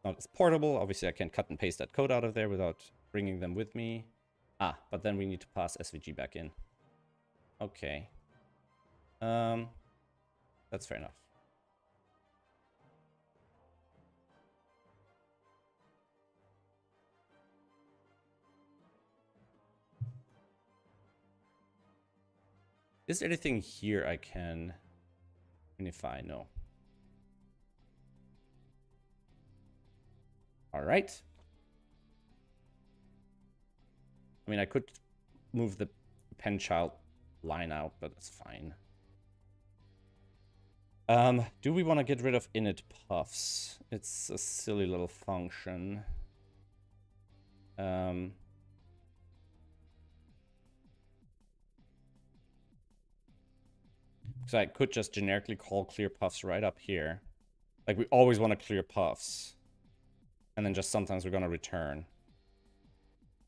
Not as portable. Obviously, I can cut and paste that code out of there without bringing them with me. But then we need to pass SVG back in. Okay. That's fair enough. Is there anything here I can unify? No. All right. I mean, I could move the pen child line out, but that's fine. Do we want to get rid of init puffs? It's a silly little function. So I could just generically call clear puffs right up here. Like we always want to clear puffs. And then just sometimes we're going to return.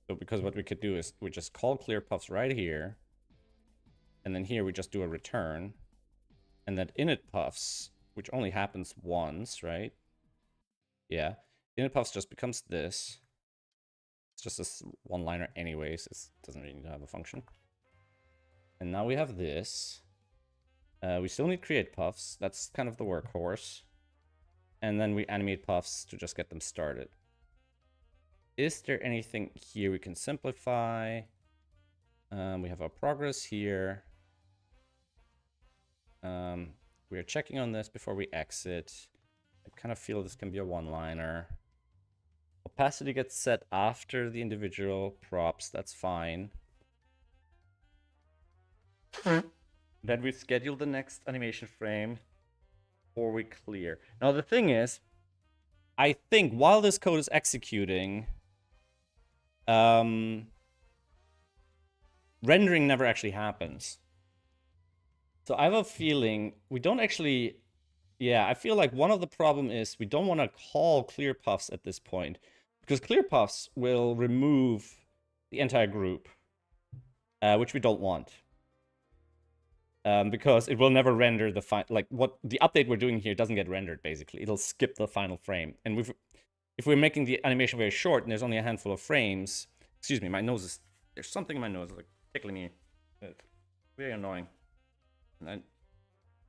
So because what we could do is we just call clear puffs right here. And then here we just do a return. And that init puffs, which only happens once, right? Yeah. Init puffs just becomes this. It's just this one-liner anyways. It doesn't really need to have a function. And now we have this. We still need create puffs. That's kind of the workhorse. And then we animate puffs to just get them started. Is there anything here we can simplify? We have our progress here. We are checking on this before we exit. I kind of feel this can be a one-liner. Opacity gets set after the individual props. That's fine. Then we schedule the next animation frame before we clear. Now the thing is, I think while this code is executing, rendering never actually happens. So I have a feeling we don't actually... Yeah, I feel like one of the problem is we don't want to call clear puffs at this point. Because clear puffs will remove the entire group. Which we don't want. Because it will never render the the update we're doing here doesn't get rendered, basically. It'll skip the final frame. And if we're making the animation very short and there's only a handful of frames... Excuse me, my nose is... There's something in my nose, like, tickling me. It's very annoying. And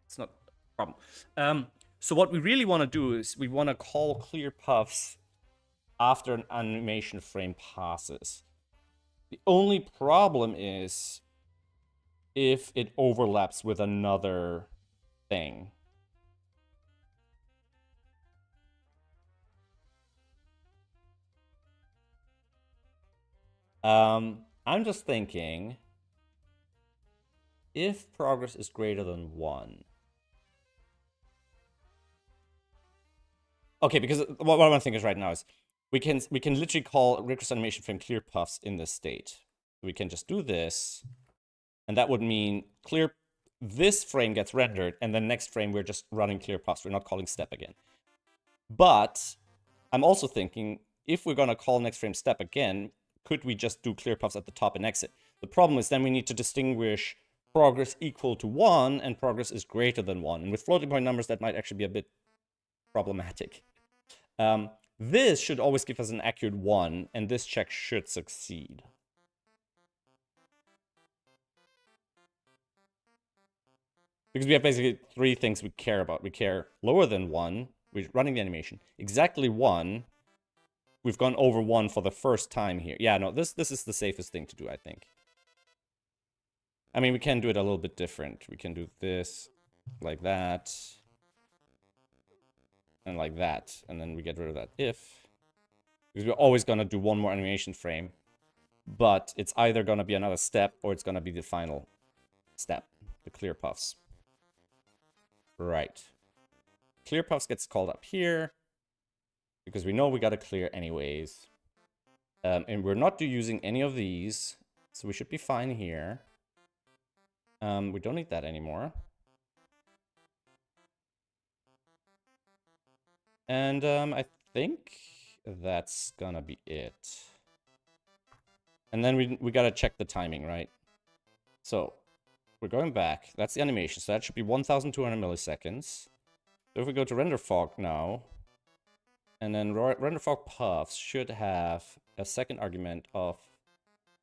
it's not a problem. So what we really want to do is we want to call clear puffs after an animation frame passes. The only problem is if it overlaps with another thing. I'm just thinking, if progress is greater than 1. Okay, because what I'm thinking right now is we can literally call request animation frame clear puffs in this state. We can just do this, and that would mean clear this frame gets rendered, and the next frame we're just running clear puffs. We're not calling step again. But I'm also thinking, if we're gonna call next frame step again, could we just do clear puffs at the top and exit? The problem is then we need to distinguish progress equal to 1 and progress is greater than 1. And with floating point numbers, that might actually be a bit problematic. This should always give us an accurate 1, and this check should succeed. Because we have basically 3 things we care about. We care lower than 1, we're running the animation, exactly 1, we've gone over 1 for the first time here. Yeah, no, this is the safest thing to do, I think. I mean, we can do it a little bit different. We can do this like that. And like that. And then we get rid of that if. Because we're always going to do one more animation frame. But it's either going to be another step or it's going to be the final step. The clear puffs. Right. Clear puffs gets called up here. Because we know we got to clear anyways. And we're not using any of these. So we should be fine here. We don't need that anymore. And I think that's gonna be it. And then we gotta check the timing, right? So we're going back. That's the animation. So that should be 1,200 milliseconds. So if we go to render fog now, and then render fog puffs should have a second argument of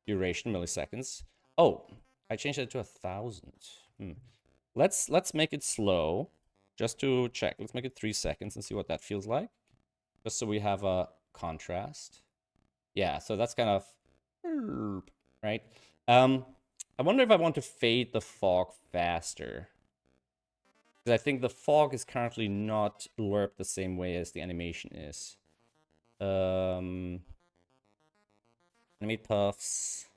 duration milliseconds. Oh, I changed it to 1,000. Let's make it slow. Just to check, let's make it 3 seconds and see what that feels like. Just so we have a contrast. Yeah, so that's kind of, right? I wonder if I want to fade the fog faster. Because I think the fog is currently not lerped the same way as the animation is. Animate puffs.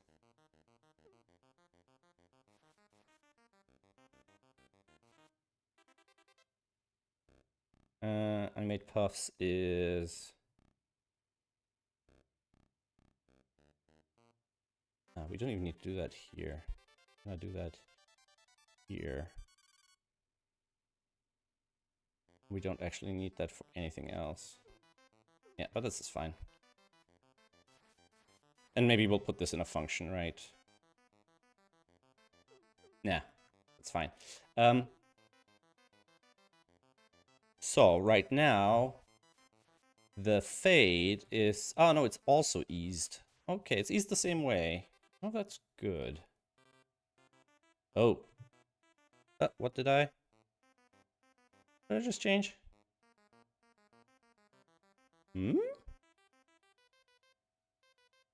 Animate puffs is... we don't even need to do that here. I'm gonna do that here. We don't actually need that for anything else. Yeah, but this is fine. And maybe we'll put this in a function, right? Nah, it's fine. So right now, the fade is... Oh, no, it's also eased. Okay, it's eased the same way. Oh, that's good. Oh. What did I just change?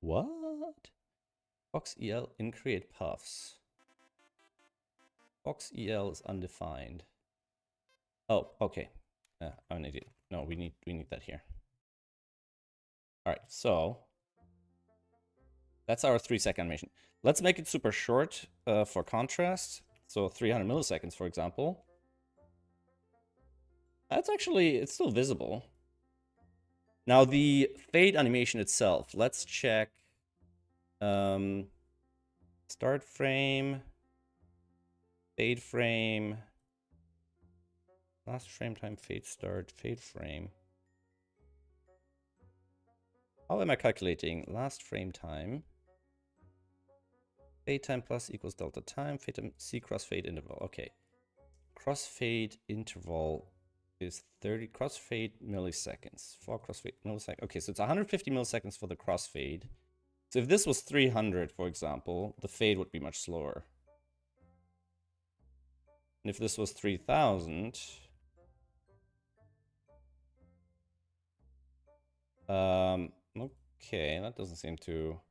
What? Fox EL in create puffs. Fox EL is undefined. Oh, okay. I'm an idiot. No, we need that here. All right, so that's our 3-second animation. Let's make it super short for contrast. So 300 milliseconds, for example. That's actually, it's still visible. Now the fade animation itself, let's check. Start frame, fade frame, last frame time, fade start, fade frame. How am I calculating last frame time? Fade time plus equals delta time, fade time, C crossfade interval. Okay. Crossfade interval is 30 crossfade milliseconds. For crossfade milliseconds. Okay, so it's 150 milliseconds for the crossfade. So if this was 300, for example, the fade would be much slower. And if this was 3000, okay, that doesn't seem to...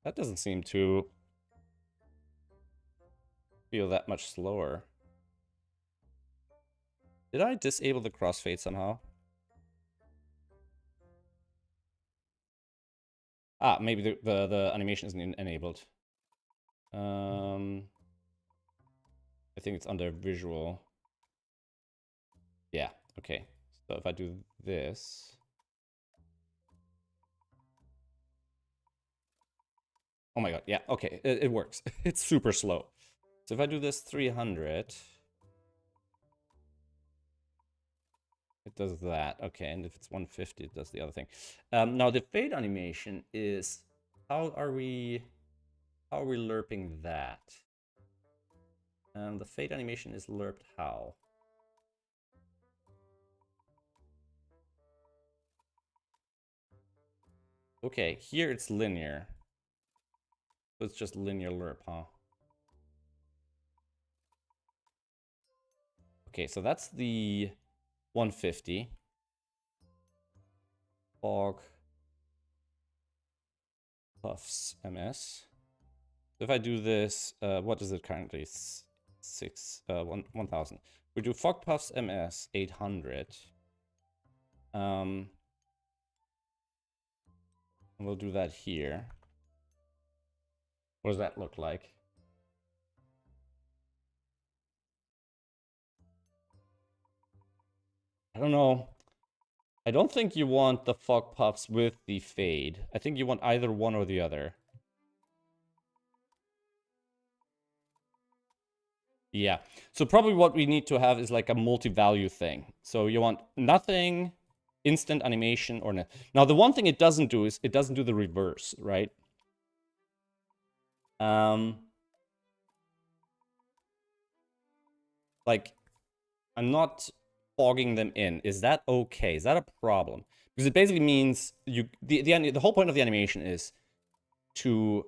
That doesn't seem to feel that much slower. Did I disable the crossfade somehow? Ah, maybe the animation isn't enabled. I think it's under visual. Yeah, okay. So if I do this... Oh my god, yeah, okay, it works. It's super slow. So if I do this 300... It does that, okay, and if it's 150, it does the other thing. Now the fade animation is... How are we lerping that? The fade animation is lerped how? Okay, here it's linear. So it's just linear lerp, huh? Okay, so that's the 150. Fog puffs MS. If I do this, what is it currently? 1,000. We do fog puffs MS 800. We'll do that here. What does that look like? I don't know. I don't think you want the fog puffs with the fade. I think you want either one or the other. Yeah. So probably what we need to have is like a multi-value thing. So you want nothing, instant animation, or now the one thing it doesn't do is it doesn't do the reverse, right? Like I'm not fogging them in. Is that okay? Is that a problem? Because it basically means the whole point of the animation is to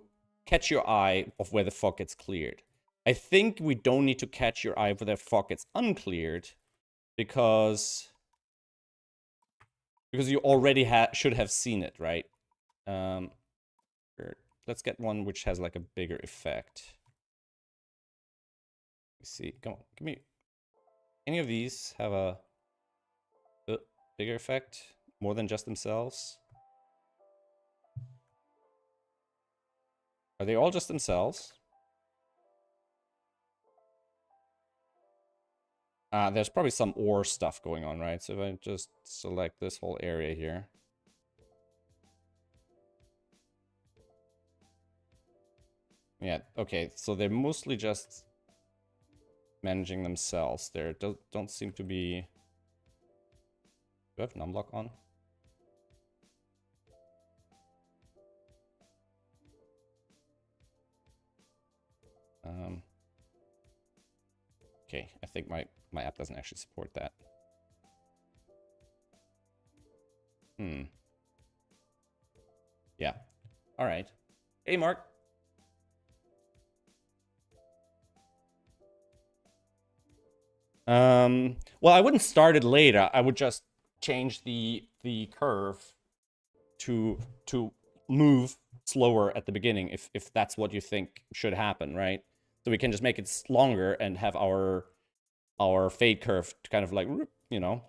catch your eye of where the fog gets cleared. I think we don't need to catch your eye where the fog gets uncleared because you already should have seen it, right? Let's get one which has like a bigger effect. Let's see, come on, give me. Any of these have a bigger effect, more than just themselves? Are they all just themselves? There's probably some ore stuff going on, right? So if I just select this whole area here. Yeah, okay, so they're mostly just managing themselves. There don't seem to be... Do I have numlock on? Okay, I think my app doesn't actually support that. Yeah. All right. Hey, Mark. Well, I wouldn't start it later. I would just change the curve to move slower at the beginning if that's what you think should happen, right? So we can just make it longer and have our fade curve kind of like, you know.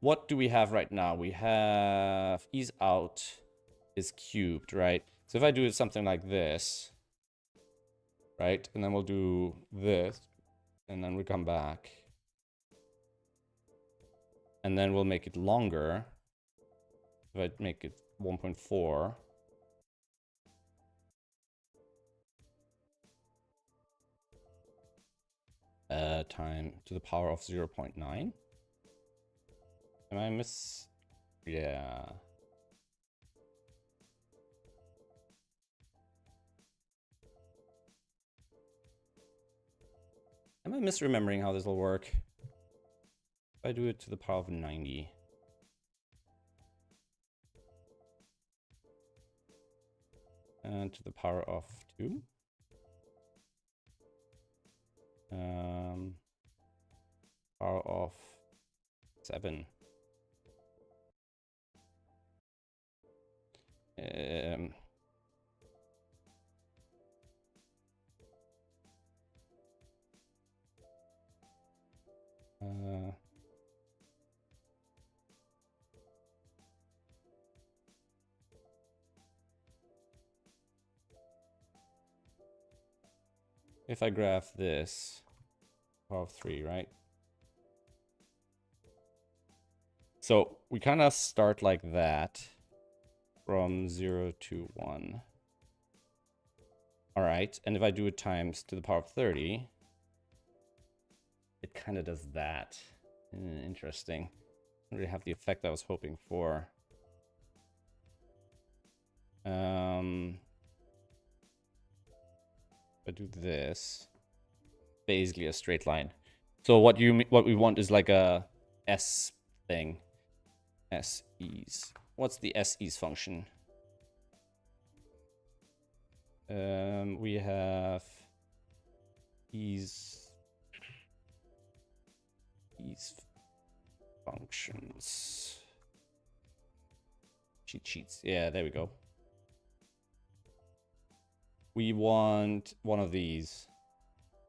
What do we have right now? We have ease out is cubed, right? So if I do something like this, right? And then we'll do this, and then we come back. And then we'll make it longer. If I make it 1.4. Time to the power of 0.9. Am I Yeah. Am I misremembering how this will work? If I do it to the power of 90. And to the power of 2. Power of 7. If I graph this, power of 3, right? So we kind of start like that from 0 to 1. All right, and if I do it times to the power of 30, it kind of does that. Interesting. Doesn't really have the effect I was hoping for. I do this, basically a straight line. So what we want is like a S thing. SEs. What's the SEs function? We have ease Ease functions. Cheat sheets. Yeah, there we go. We want one of these.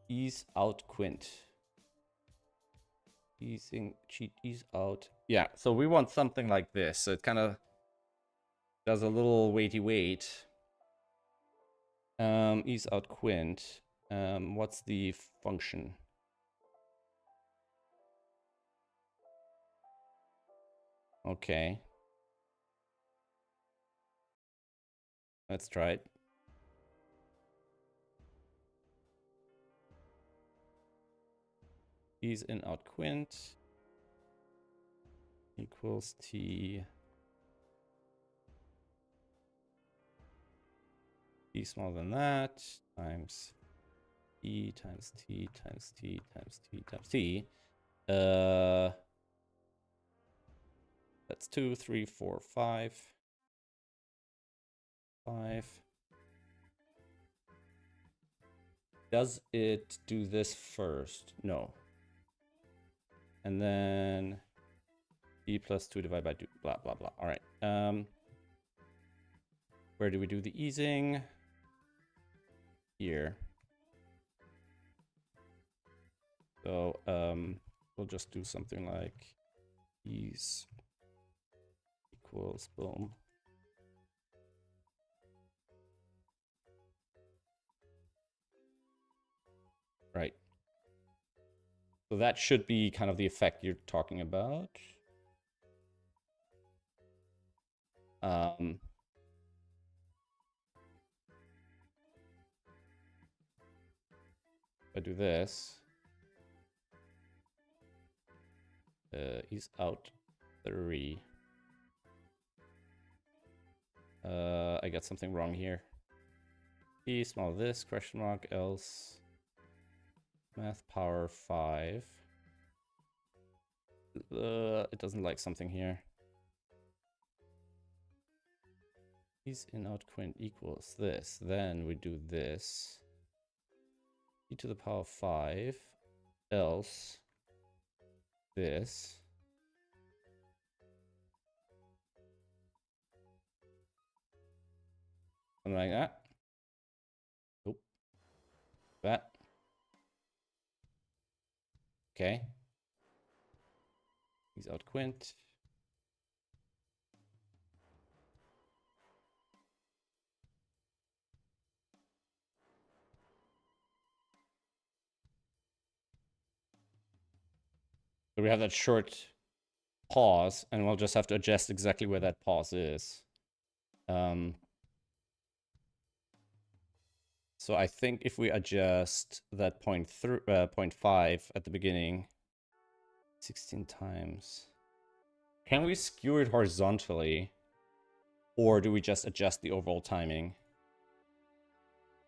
Ease out quint. Easing cheat ease out. Yeah, so we want something like this. So it kind of does a little waity wait. Ease out quint. What's the function? Okay. Let's try it. Ease in out quint equals t t smaller than that times t times t times t times t times t. That's 2, 3, 4, 5. 5. Does it do this first? No. And then b plus 2 divided by 2, blah, blah, blah. All right. Where do we do the easing? Here. So we'll just do something like ease equals boom. Right. So that should be kind of the effect you're talking about. If I do this, ease out 3. I got something wrong here. P small this question mark else math power 5. It doesn't like something here. Ease in out quint equals this. Then we do this. E to the power 5 else this. Something like that. Nope. That. Okay. Ease out quint. So we have that short pause, and we'll just have to adjust exactly where that pause is. So I think if we adjust that 0.5 at the beginning, 16 times. Can we skew it horizontally? Or do we just adjust the overall timing?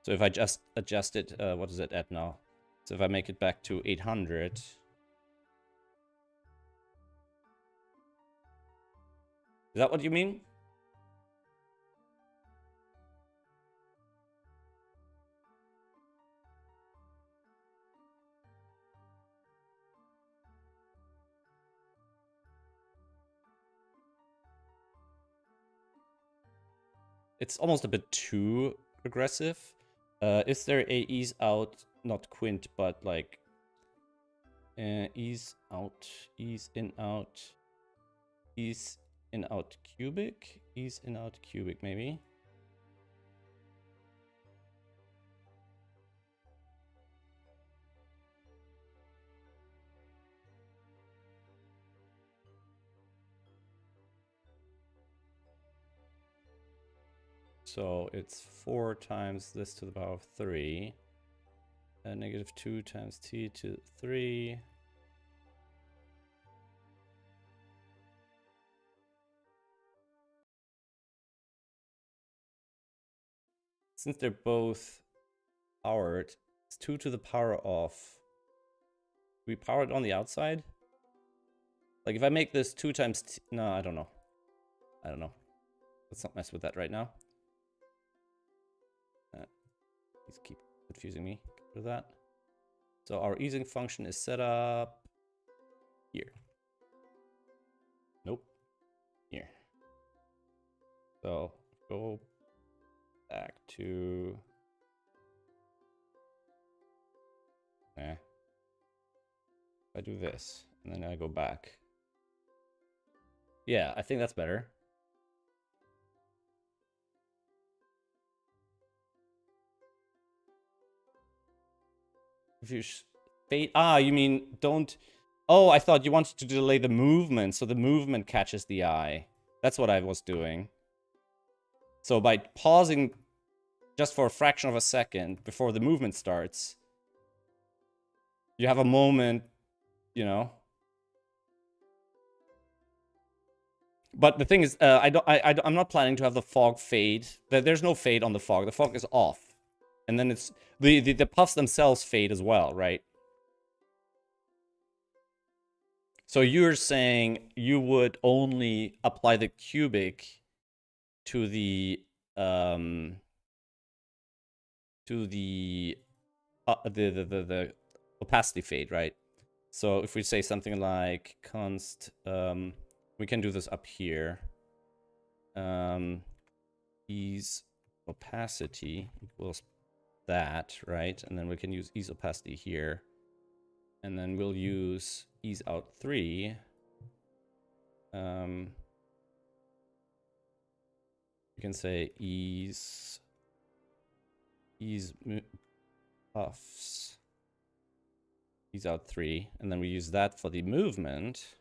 So if I just adjust it, what is it at now? So if I make it back to 800. Is that what you mean? It's almost a bit too aggressive. Is there a ease out, not quint, but like ease out, ease in out, ease in out cubic, ease in out cubic maybe? So it's 4 times this to the power of 3. And negative 2 times t to 3. Since they're both powered, it's 2 to the power of... We power it on the outside? Like if I make this 2 times t... No, I don't know. I don't know. Let's not mess with that right now. Please keep confusing me. Get rid of that. So our easing function is set up. here. Nope. Here. So go back to... I do this, and then I go back. Yeah, I think that's better. If you fade... Ah, you mean don't... Oh, I thought you wanted to delay the movement, so the movement catches the eye. That's what I was doing. So by pausing just for a fraction of a second before the movement starts, you have a moment, you know. But the thing is, I'm not planning to have the fog fade. There's no fade on the fog. The fog is off. And then it's... The puffs themselves fade as well, right? So you're saying you would only apply the cubic to the opacity fade, right? So if we say something like const, we can do this up here. Ease opacity equals that, right? And then we can use ease opacity here. And then we'll use ease out 3. We can say ease puffs, ease out 3, and then we use that for the movement,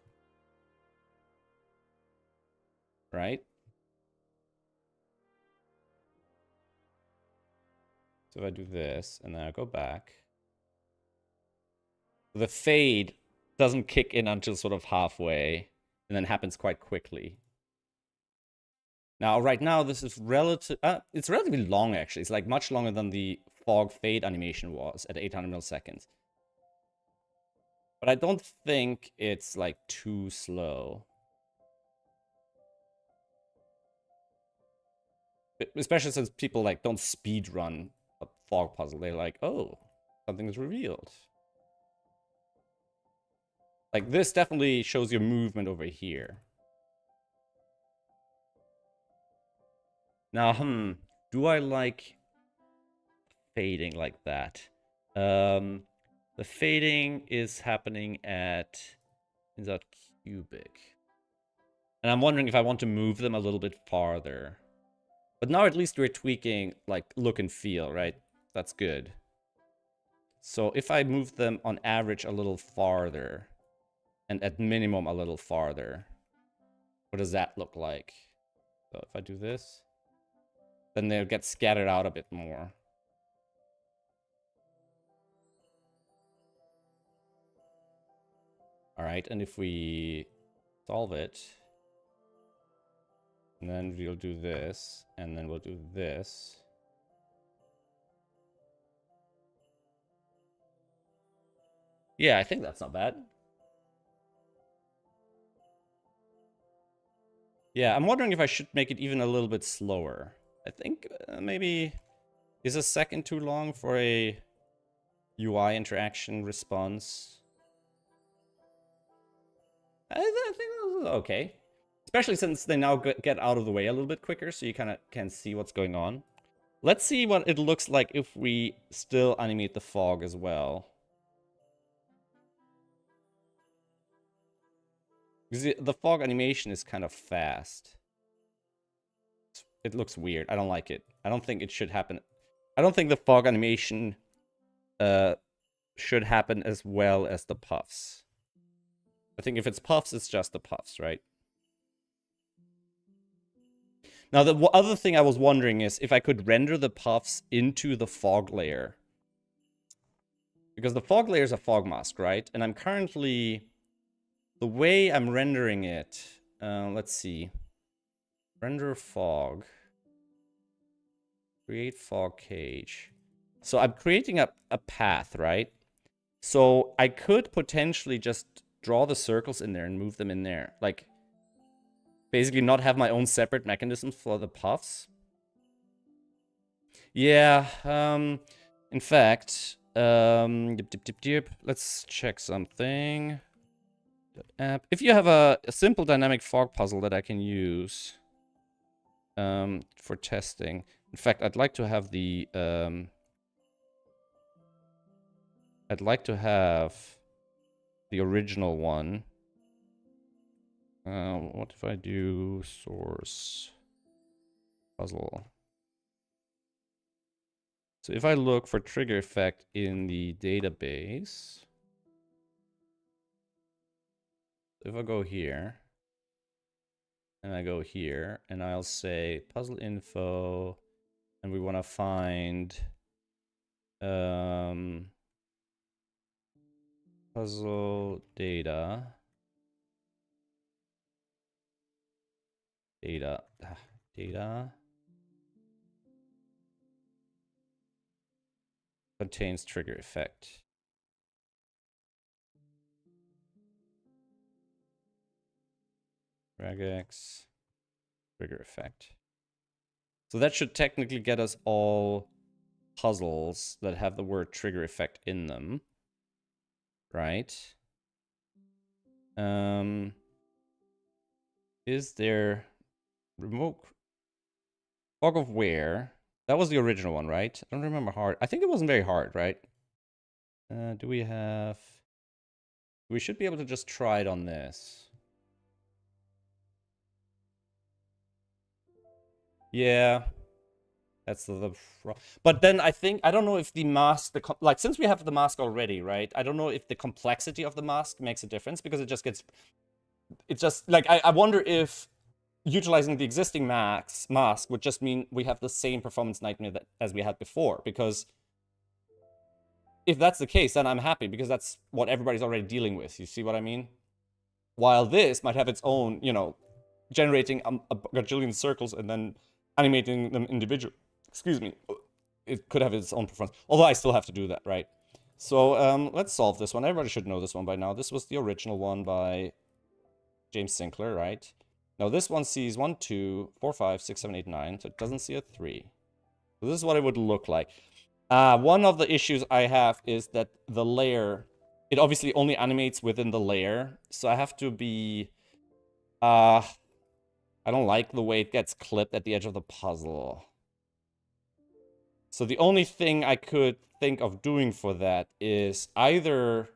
right? So if I do this, and then I go back, the fade doesn't kick in until sort of halfway, and then happens quite quickly. Now, right now, this is it's relatively long, actually. It's like much longer than the fog fade animation was at 800 milliseconds. But I don't think it's like too slow. Especially since people like don't speed run a fog puzzle. They're like, oh, something is revealed. Like this definitely shows your movement over here. Now, do I like fading like that? The fading is happening at that cubic. And I'm wondering if I want to move them a little bit farther. But now at least we're tweaking like look and feel, right? That's good. So if I move them on average a little farther, and at minimum a little farther, what does that look like? So if I do this, then they'll get scattered out a bit more. All right, and if we solve it, and then we'll do this, and then we'll do this. Yeah, I think that's not bad. Yeah, I'm wondering if I should make it even a little bit slower. I think maybe... Is a second too long for a UI interaction response? I think that was okay. Especially since they now get out of the way a little bit quicker, so you kind of can see what's going on. Let's see what it looks like if we still animate the fog as well. Because the fog animation is kind of fast. It looks weird. I don't like it. I don't think it should happen. I don't think the fog animation should happen as well as the puffs. I think if it's puffs, it's just the puffs, right? Now, the other thing I was wondering is if I could render the puffs into the fog layer. Because the fog layer is a fog mask, right? And I'm currently... The way I'm rendering it... let's see. Render fog. Create fog cage. So I'm creating a path, right? So I could potentially just draw the circles in there and move them in there. Like, basically not have my own separate mechanisms for the puffs. Yeah, in fact, let's check something. App. If you have a simple dynamic fog puzzle that I can use for testing. In fact, I'd like to have the original one. What if I do source puzzle? So if I look for trigger effect in the database, if I go here, and I go here, and I'll say puzzle info, and we want to find puzzle data. Data contains trigger effect. Regex trigger effect. So that should technically get us all puzzles that have the word trigger effect in them. Right? Is there remote fog of where? That was the original one, right? I don't remember hard. I think it wasn't very hard, right? Do we have... We should be able to just try it on this. Yeah. That's the but then I think, I don't know if the mask, like, since we have the mask already, right? I don't know if the complexity of the mask makes a difference, because it just gets, it's just, like, I wonder if utilizing the existing mask would just mean we have the same performance nightmare as we had before, because if that's the case, then I'm happy, because that's what everybody's already dealing with, you see what I mean? While this might have its own, you know, generating a gajillion circles and then animating them individually. Excuse me. It could have its own performance. Although I still have to do that, right? So let's solve this one. Everybody should know this one by now. This was the original one by James Sinclair, right? Now this one sees 1, 2, 4, 5, 6, 7, 8, 9. So it doesn't see a 3. So this is what it would look like. One of the issues I have is that the layer, it obviously only animates within the layer. So I have to be... I don't like the way it gets clipped at the edge of the puzzle. So the only thing I could think of doing for that is either...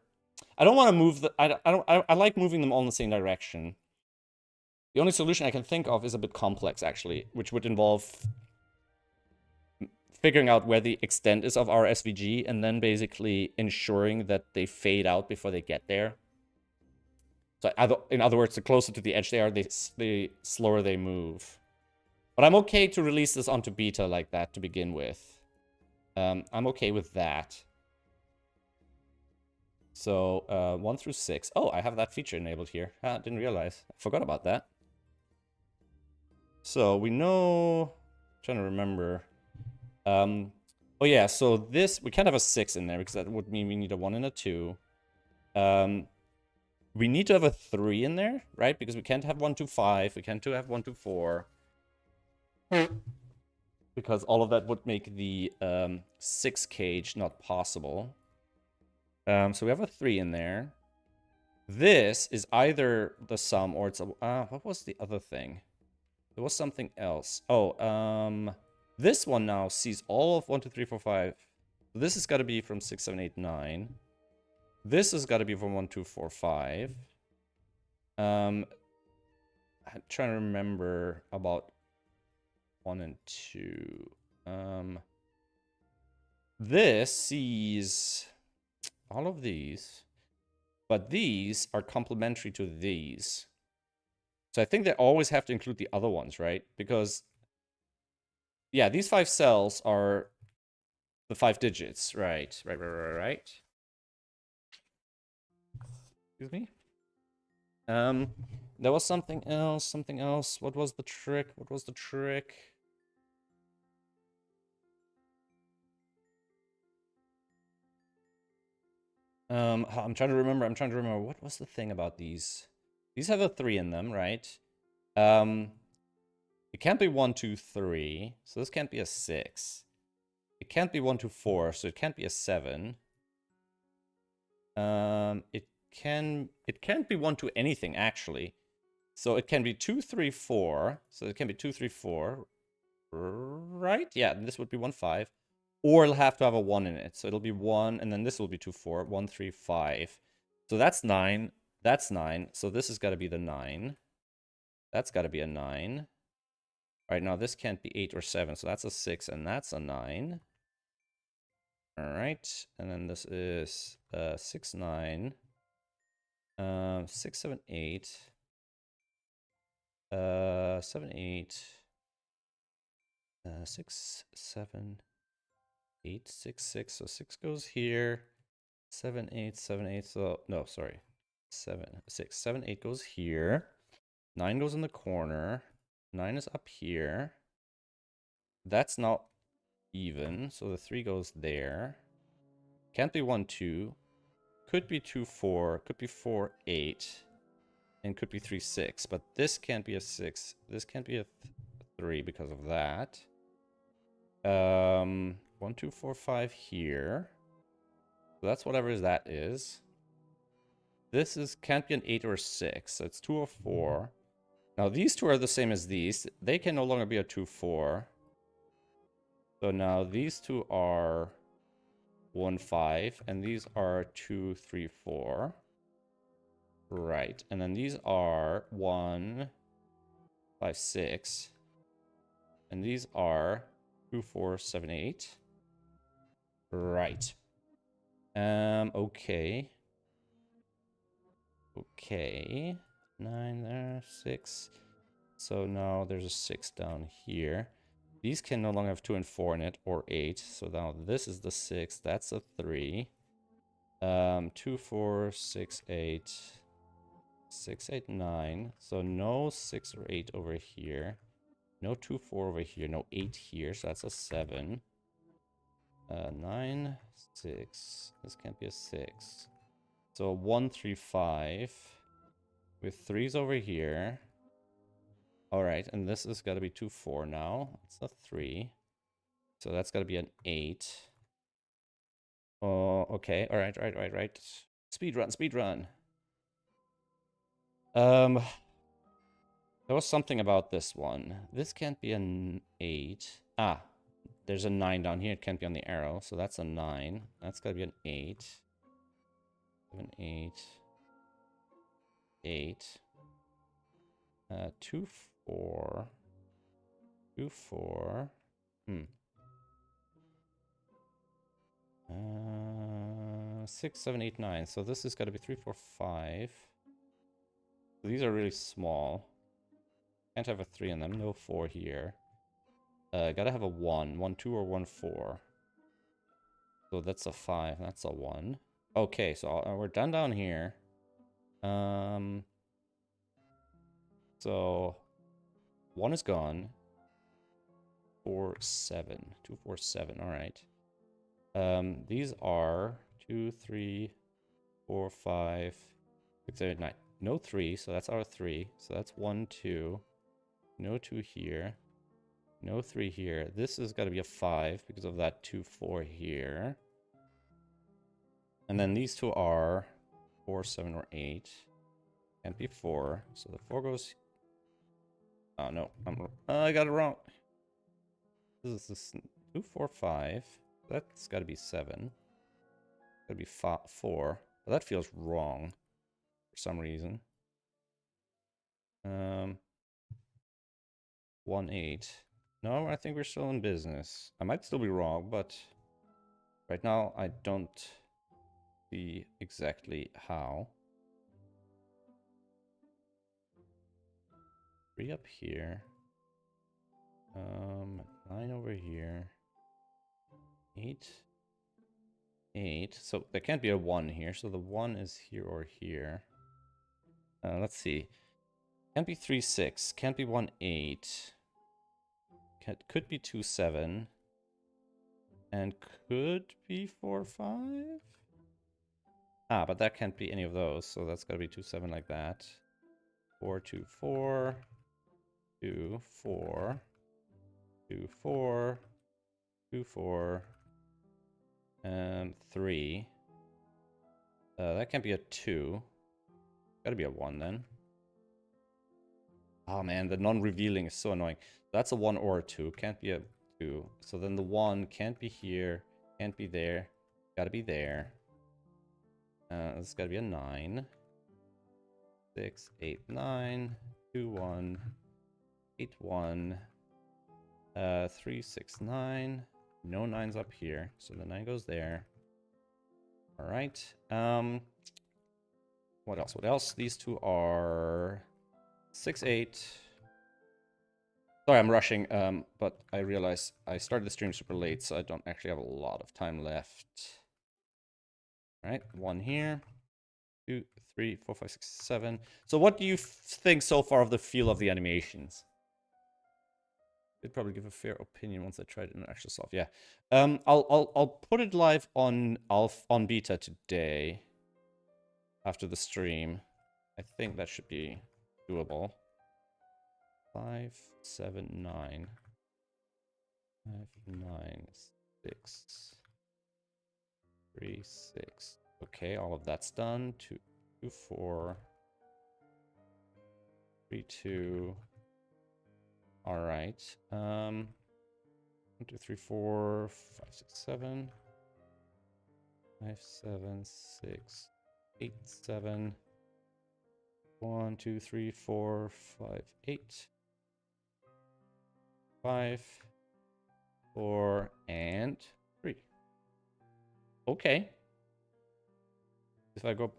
I don't want to move the... I like moving them all in the same direction. The only solution I can think of is a bit complex, actually, which would involve figuring out where the extent is of our SVG and then basically ensuring that they fade out before they get there. So in other words, the closer to the edge they are, the slower they move. But I'm okay to release this onto beta like that to begin with. I'm okay with that. So 1 through 6. Oh, I have that feature enabled here. I didn't realize. I forgot about that. So we know... I'm trying to remember. Oh yeah, so this... We can't have a 6 in there because that would mean we need a 1 and a 2. We need to have a 3 in there, right? Because we can't have 1, 2, 5. We can't have 1, 2, 4. Because all of that would make the 6 cage not possible. So we have a 3 in there. This is either the sum or it's a... what was the other thing? There was something else. Oh, this one now sees all of 1, 2, 3, 4, 5. This has got to be from 6, 7, 8, 9. This has got to be from 1, 2, 4, 5. I'm trying to remember about 1 and 2. This sees all of these, but these are complementary to these. So I think they always have to include the other ones, right? Because, yeah, these 5 cells are the 5 digits, right? Right. Excuse me. There was something else. What was the trick? I'm trying to remember. What was the thing about these? These have a 3 in them, right? It can't be 1, 2, 3. So this can't be a 6. It can't be 1, 2, 4. So it can't be a 7. It can't be 1, 2 anything actually. So it can be 2, 3, 4. So it can be 2, 3, 4. Right? Yeah, this would be 1, 5. Or it'll have to have a 1 in it. So it'll be 1, and then this will be 2, 4. 1, 3, 5. So that's 9. That's 9. So this has got to be the 9. That's got to be a 9. All right, now this can't be 8 or 7. So that's a 6, and that's a 9. All right, and then this is 6, 9. 6, 7, 8. 7, 8. 6, 7, 8, 6, 6. So 6 goes here. 7, 8, 7, 8. So no, sorry. 7, 6, 7, 8 goes here. 9 goes in the corner. 9 is up here. That's not even. So the 3 goes there. Can't be 1, 2. Could be 2, 4. Could be 4, 8. And could be 3, 6. But this can't be a 6. This can't be a 3 because of that. 1, 2, 4, 5 here. So that's whatever that is. This can't be an 8 or a 6. So it's 2 or 4. Now these two are the same as these. They can no longer be a 2, 4. So now these two are 1, 5. And these are 2, 3, 4. Right. And then these are 1, 5, 6. And these are 2, 4, 7, 8. Right. Okay. Okay. 9 there, 6. So now there's a 6 down here. These can no longer have 2 and 4 in it, or 8. So now this is the 6. That's a 3. 2, 4, 6, 8. 6, 8, 9. So no 6 or 8 over here. No 2, 4 over here. No 8 here. So that's a 7. 9, 6. This can't be a 6. So 1, 3, 5. With 3s over here. Alright, and this has got to be 2, 4 now. It's a 3. So that's got to be an 8. Oh, okay. Alright, right. Speed run. There was something about this one. This can't be an 8. Ah, there's a 9 down here. It can't be on the arrow. So that's a 9. That's got to be an 8. 7, 8. 8. 2, 4. 2, 4. 6, 7, 8, 9. So this has got to be 3, 4, 5. These are really small. Can't have a 3 in them. No 4 here. Gotta have a 1. 1, 2, or 1, 4. So that's a 5. That's a 1. Okay, so we're done down here. So 1 is gone. 4, 7. 2, 4, 7. All right. These are 2, 3, 4, 5, 6, 7, 8, 9. No 3, so that's our 3. So that's 1, 2. No 2 here. No 3 here. This has got to be a 5 because of that 2, 4 here. And then these two are 4, 7, or 8. Can't be 4. So the 4 goes... Oh, no. I got it wrong. This is 2, 4, 5. That's got to be 7. Got to be 4. But that feels wrong for some reason. 1, 8. No, I think we're still in business. I might still be wrong, but right now I don't see exactly how. 3 up here. 9 over here. 8. 8. So there can't be a 1 here. So the 1 is here or here. Let's see. Can't be 3, 6. Can't be 1, 8. Could be 2, 7. And could be 4, 5. Ah, but that can't be any of those. So that's got to be 2, 7 like that. 4, 2, 4. 2, 4. 2, 4. 2, 4. 3. That can't be a 2. Gotta be a 1 then. Oh man, the non-revealing is so annoying. That's a 1 or a 2. Can't be a 2. So then the 1 can't be here. Can't be there. Gotta be there. This gotta be a 9. 6, 8, 9. 2, 1. 8, 1. 3, 6, 9. No 9s up here. So the 9 goes there. Alright. What else? What else? These two are 6, 8. Sorry, I'm rushing, but I realize I started the stream super late, so I don't actually have a lot of time left. Alright, 1 here. 2, 3, 4, 5, 6, 7. So what do you think so far of the feel of the animations? I'd probably give a fair opinion once I tried it in actual soft. Yeah. I'll put it live on beta today after the stream. I think that should be doable. 5, 7, 9. 5, 9, 6. 3, 6. Okay, all of that's done. 2, 2, 4. 3, 2. All right. 1, 2, 3, 4, 5, 6, 7. 5, 7, 6, 8, 7. 1, 2, 3, 4, 5, 8. 5, 4, and 3. Okay. If I go...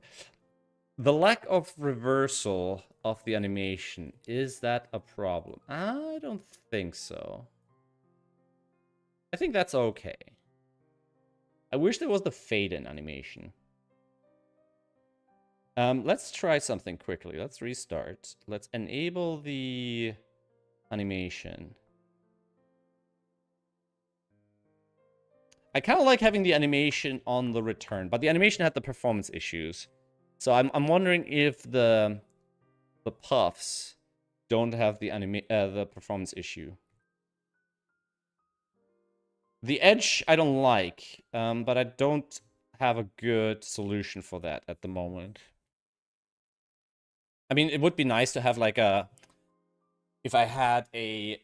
The lack of reversal of the animation, is that a problem? I don't think so. I think that's okay. I wish there was the fade-in animation. Let's try something quickly. Let's restart. Let's enable the animation. I kind of like having the animation on the return, but the animation had the performance issues. So I'm wondering if the puffs don't have the performance issue. The edge I don't like, but I don't have a good solution for that at the moment. I mean, it would be nice to have like if I had a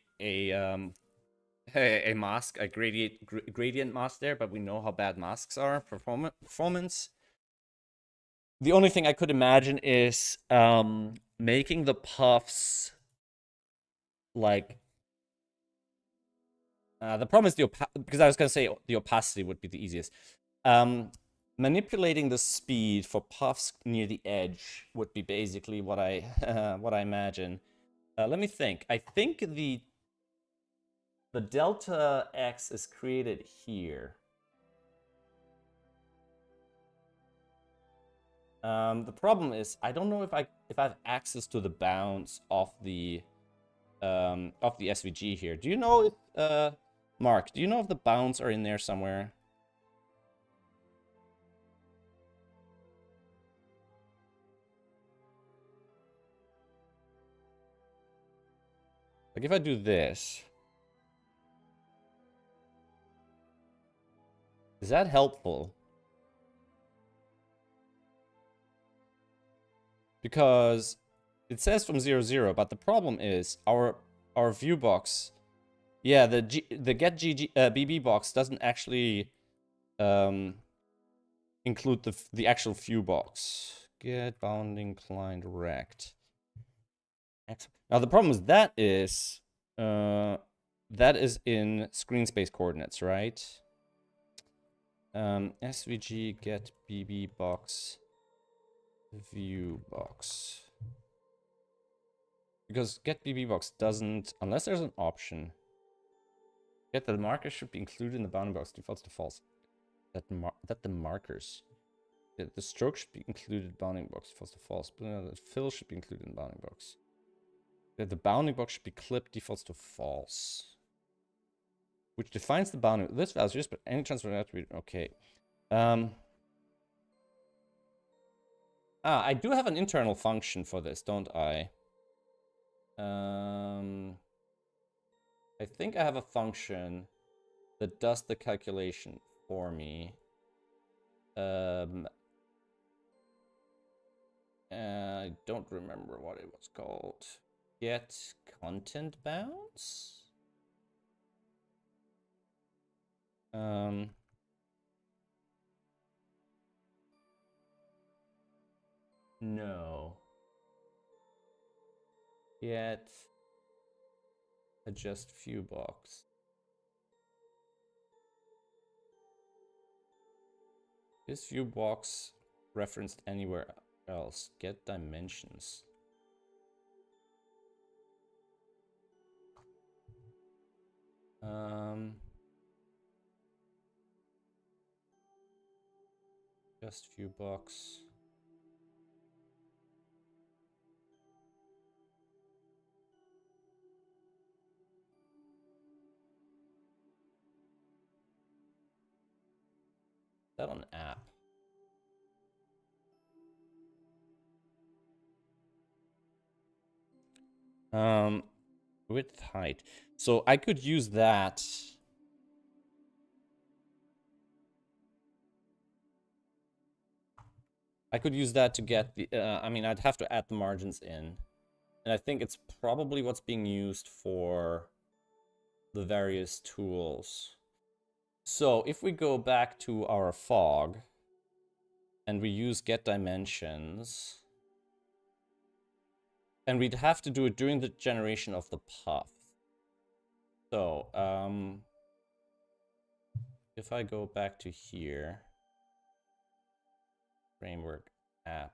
mask, a gradient mask there, but we know how bad masks are performance. The only thing I could imagine is making the puffs like the problem is because I was gonna say the opacity would be the easiest. Manipulating the speed for puffs near the edge would be basically what I what I imagine. Let me think. I think the delta X is created here. The problem is I don't know if I have access to the bounds of the SVG here. Do you know if Mark, do you know if the bounds are in there somewhere? Like if I do this, is that helpful? Because it says from 0, 0, but the problem is our view box. Yeah, the get BB box doesn't actually include the actual view box. Get bounding client rect. Now the problem with that is in screen space coordinates, right? SVG get BB box view box. Because get BB box doesn't, unless there's an option. Get the markers should be included in the bounding box, defaults to false. That the markers. The stroke should be included in bounding box, defaults to false. The fill should be included in bounding box. The bounding box should be clipped, defaults to false. Which defines the bounding. This value is used, but any transfer attribute. Okay. I do have an internal function for this, don't I? I think I have a function that does the calculation for me. I don't remember what it was called. Get content bounds? No. Get adjust view box. Is view box referenced anywhere else? Get dimensions. Just view box. Is that on app? Width height. So I could use that. I could use that to get the, I mean, I'd have to add the margins in. And I think it's probably what's being used for the various tools. So if we go back to our fog and we use get dimensions, and we'd have to do it during the generation of the puff. So if I go back to here, framework app,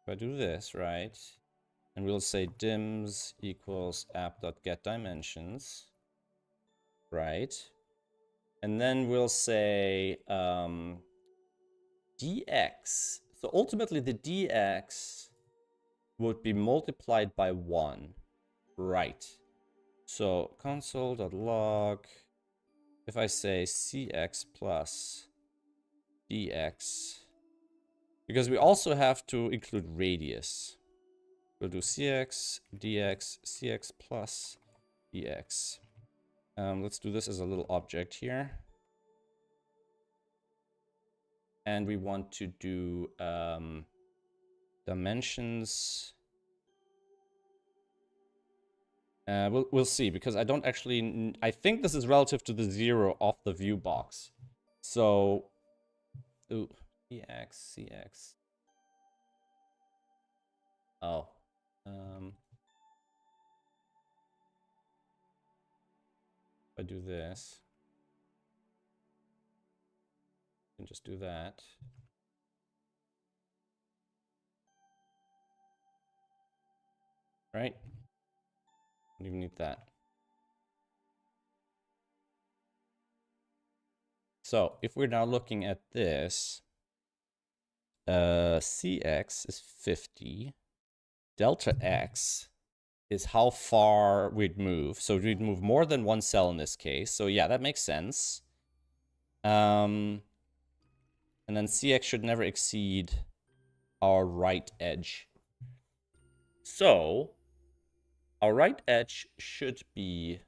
if I do this, right? And we'll say dims equals app.getDimensions, right? And then we'll say dx. So ultimately the dx would be multiplied by 1, right? So console.log, if I say cx plus dx, because we also have to include radius. We'll do cx, dx, cx plus dx. Let's do this as a little object here. And we want to do dimensions. We'll see, because I don't actually... I think this is relative to the 0 of the view box. So... Ooh, dx, cx. Oh. If I do this, I can just do that. Right? Don't even need that. So if we're now looking at this, cx is 50. Delta x is how far we'd move. So we'd move more than one cell in this case. So yeah, that makes sense. And then cx should never exceed our right edge. So our right edge should be...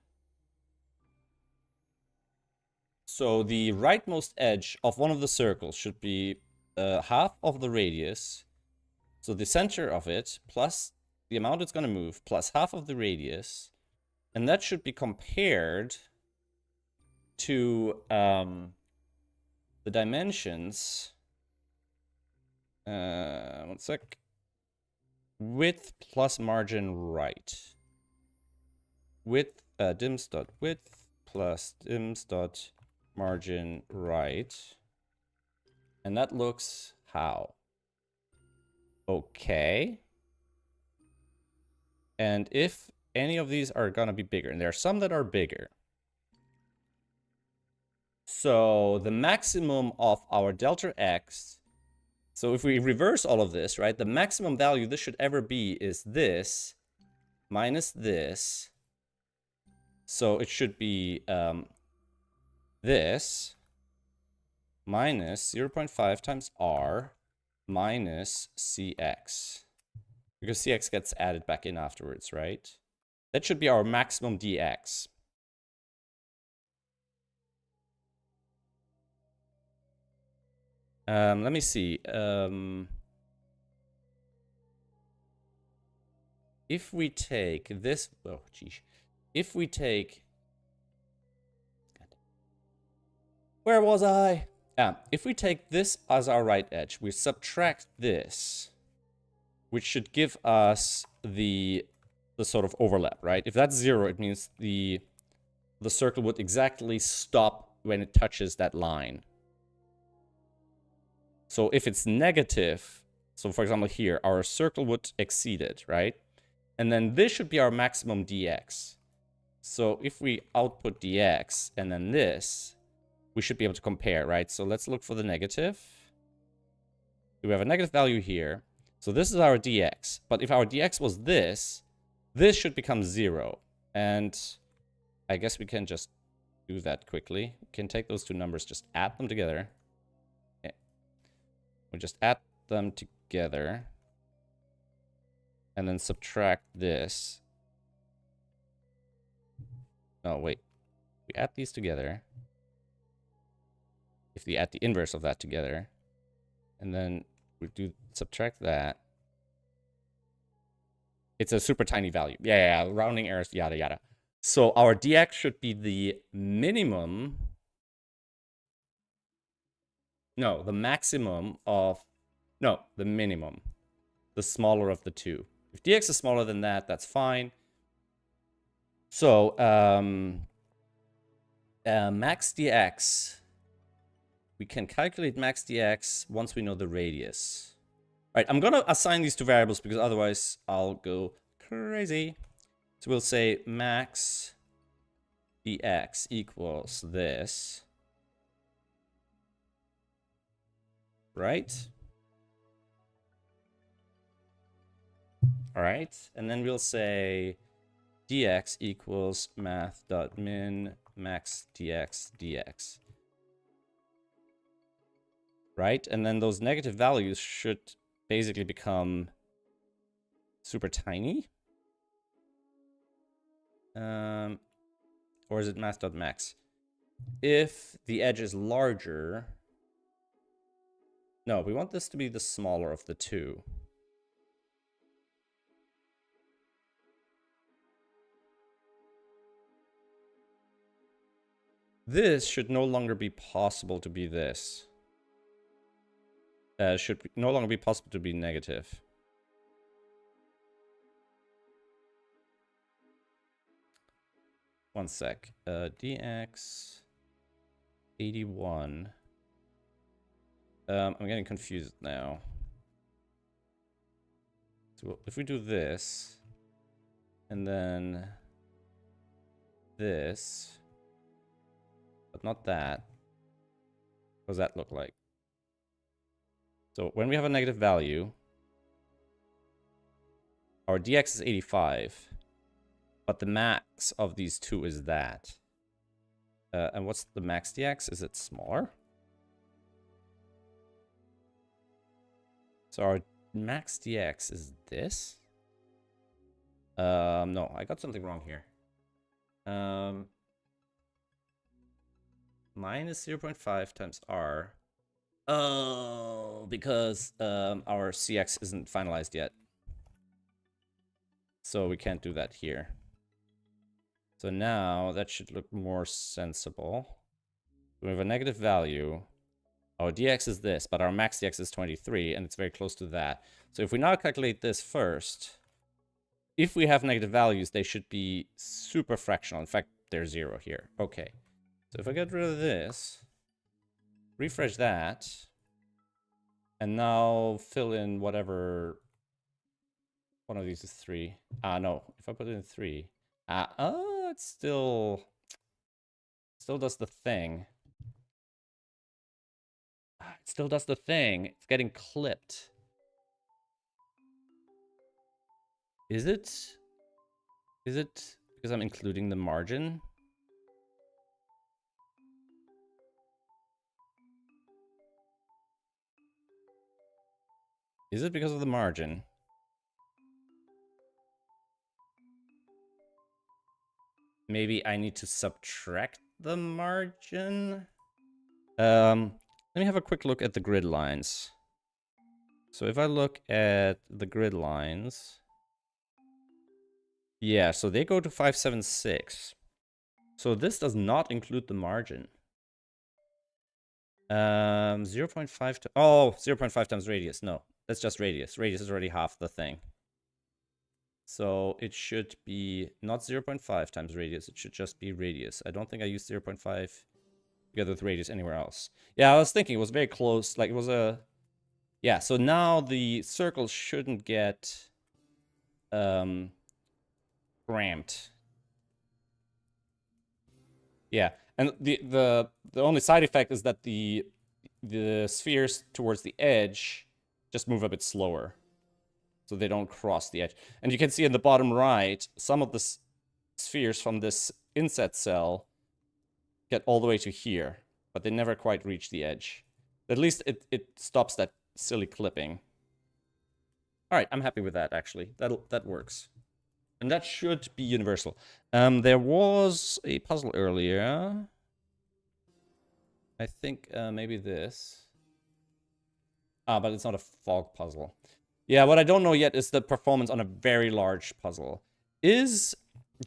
So the rightmost edge of one of the circles should be half of the radius. So the center of it plus the amount it's going to move plus half of the radius. And that should be compared to the dimensions. One sec. Width plus margin right. Width, dims.width plus dims.margin right. And that looks how? Okay. And if any of these are going to be bigger, and there are some that are bigger. So the maximum of our delta x, so if we reverse all of this, right, the maximum value this should ever be is this minus this. So it should be this minus 0.5 times r minus cx. Because cx gets added back in afterwards, right? That should be our maximum dx. Let me see. if we take this, oh, geez. If we take, where was I? If we take this as our right edge, we subtract this, which should give us the sort of overlap, right? If that's 0, it means the circle would exactly stop when it touches that line. So if it's negative, so for example here, our circle would exceed it, right? And then this should be our maximum dx. So if we output dx and then this, we should be able to compare, right? So let's look for the negative. We have a negative value here. So this is our dx. But if our dx was this should become 0. And I guess we can just do that quickly. We can take those two numbers, just add them together. Okay. We just add them together. And then subtract this. No, wait. We add these together. If we add the inverse of that together. And then we do subtract that. It's a super tiny value. Yeah, rounding errors, yada, yada. So our dx should be the minimum. No, the maximum of... No, the minimum. The smaller of the two. If dx is smaller than that, that's fine. So, max dx. We can calculate max dx once we know the radius. All right, I'm going to assign these two variables because otherwise I'll go crazy. So we'll say max dx equals this. Right? All right, and then we'll say dx equals math.min max dx. Right, and then those negative values should basically become super tiny. Or is it math.max? If the edge is larger... No, we want this to be the smaller of the two. This should no longer be possible to be this. Should no longer be possible to be negative. One sec. dx 81. I'm getting confused now. So if we do this, and then this, but not that, what does that look like? So when we have a negative value, our dx is 85, but the max of these two is that. And what's the max dx? Is it smaller? So our max dx is this? No, I got something wrong here. Minus 0.5 times r. Oh, because our CX isn't finalized yet. So we can't do that here. So now that should look more sensible. We have a negative value. Our dx is this, but our max dx is 23, and it's very close to that. So if we now calculate this first, if we have negative values, they should be super fractional. In fact, they're 0 here. Okay. So if I get rid of this, refresh that, and now fill in whatever one of these is 3. No, if I put it in 3, it still does the thing. It still does the thing. It's getting clipped. Is it? Is it because I'm including the margin? Is it because of the margin? Maybe I need to subtract the margin? Let me have a quick look at the grid lines. So if I look at the grid lines, Yeah, so they go to 576. So this does not include the margin. 0.5 oh, 0.5 times radius. No, that's just radius. Radius is already half the thing. So it should be not 0.5 times radius. It should just be radius. I don't think I used 0.5 together with radius anywhere else. Yeah, I was thinking it was very close. Like it was a... Yeah, so now the circle shouldn't get cramped. Yeah, and the only side effect is that the spheres towards the edge just move a bit slower, so they don't cross the edge. And you can see in the bottom right, some of the spheres from this inset cell get all the way to here, but they never quite reach the edge. At least it stops that silly clipping. All right, I'm happy with that, actually. That works. And that should be universal. There was a puzzle earlier. I think maybe this. Ah, but it's not a fog puzzle. Yeah, what I don't know yet is the performance on a very large puzzle. Do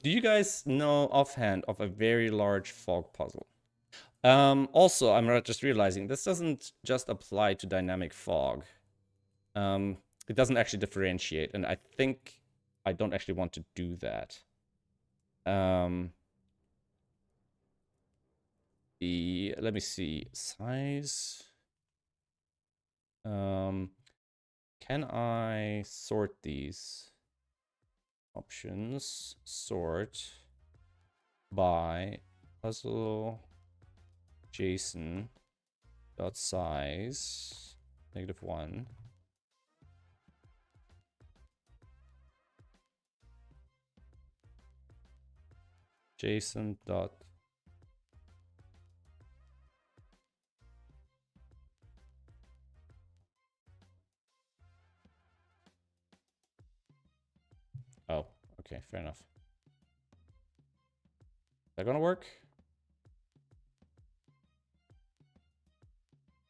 you guys know offhand of a very large fog puzzle? Also, I'm just realizing this doesn't just apply to dynamic fog. It doesn't actually differentiate, and I think I don't actually want to do that. Let me see. Size. Can I sort these? Options. Sort by puzzle JSON dot size -1. JSON dot oh, okay, fair enough. Is that gonna work?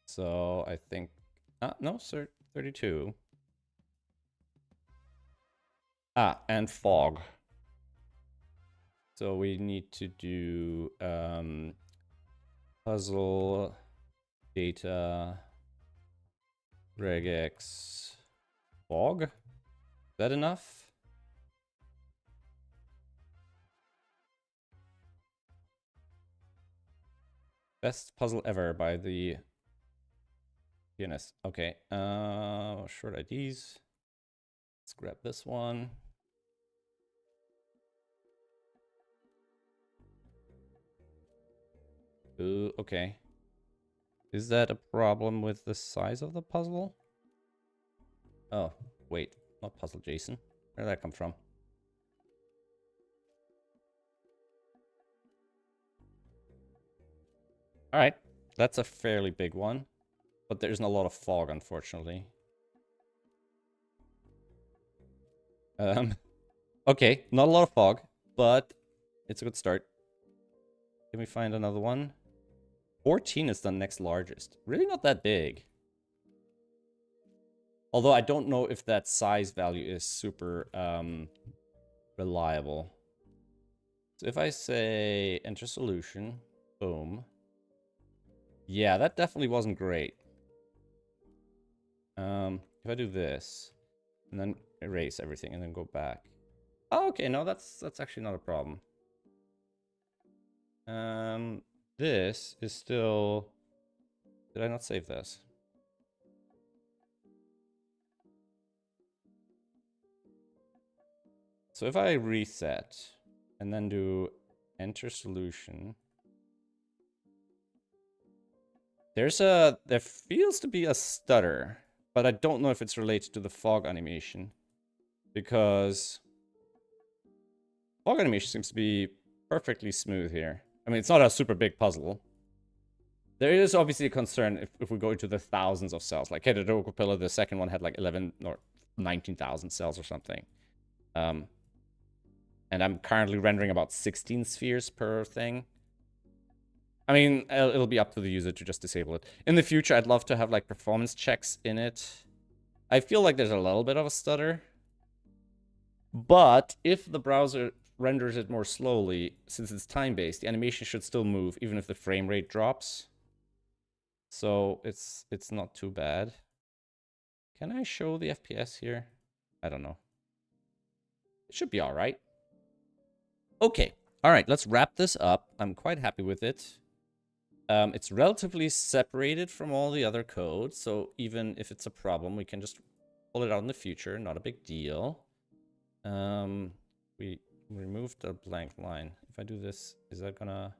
So I think no, sir, 32. And fog. So we need to do puzzle data regex fog. Is that enough? Best puzzle ever by the pianist. Okay. Short IDs. Let's grab this one. Ooh, okay. Is that a problem with the size of the puzzle? Oh, wait. Not puzzle JSON. Where did that come from? Alright. That's a fairly big one. But there isn't a lot of fog, unfortunately. Okay, not a lot of fog, but it's a good start. Can we find another one? 14 is the next largest. Really not that big. Although I don't know if that size value is super reliable. So if I say enter solution, boom. Yeah, that definitely wasn't great. If I do this, and then erase everything, and then go back. Oh, okay, no, that's actually not a problem. This is still... Did I not save this? So if I reset, and then do enter solution... There feels to be a stutter, but I don't know if it's related to the fog animation. Because fog animation seems to be perfectly smooth here. I mean, it's not a super big puzzle. There is obviously a concern if we go into the thousands of cells. Like SudokuPad, the second one had like 11 or 19,000 cells or something. And I'm currently rendering about 16 spheres per thing. I mean, it'll be up to the user to just disable it. In the future, I'd love to have like performance checks in it. I feel like there's a little bit of a stutter. But if the browser renders it more slowly, since it's time-based, the animation should still move, even if the frame rate drops. So it's not too bad. Can I show the FPS here? I don't know. It should be all right. Okay. All right, let's wrap this up. I'm quite happy with it. It's relatively separated from all the other code, so even if it's a problem, we can just pull it out in the future. Not a big deal. We removed a blank line. If I do this, is that gonna...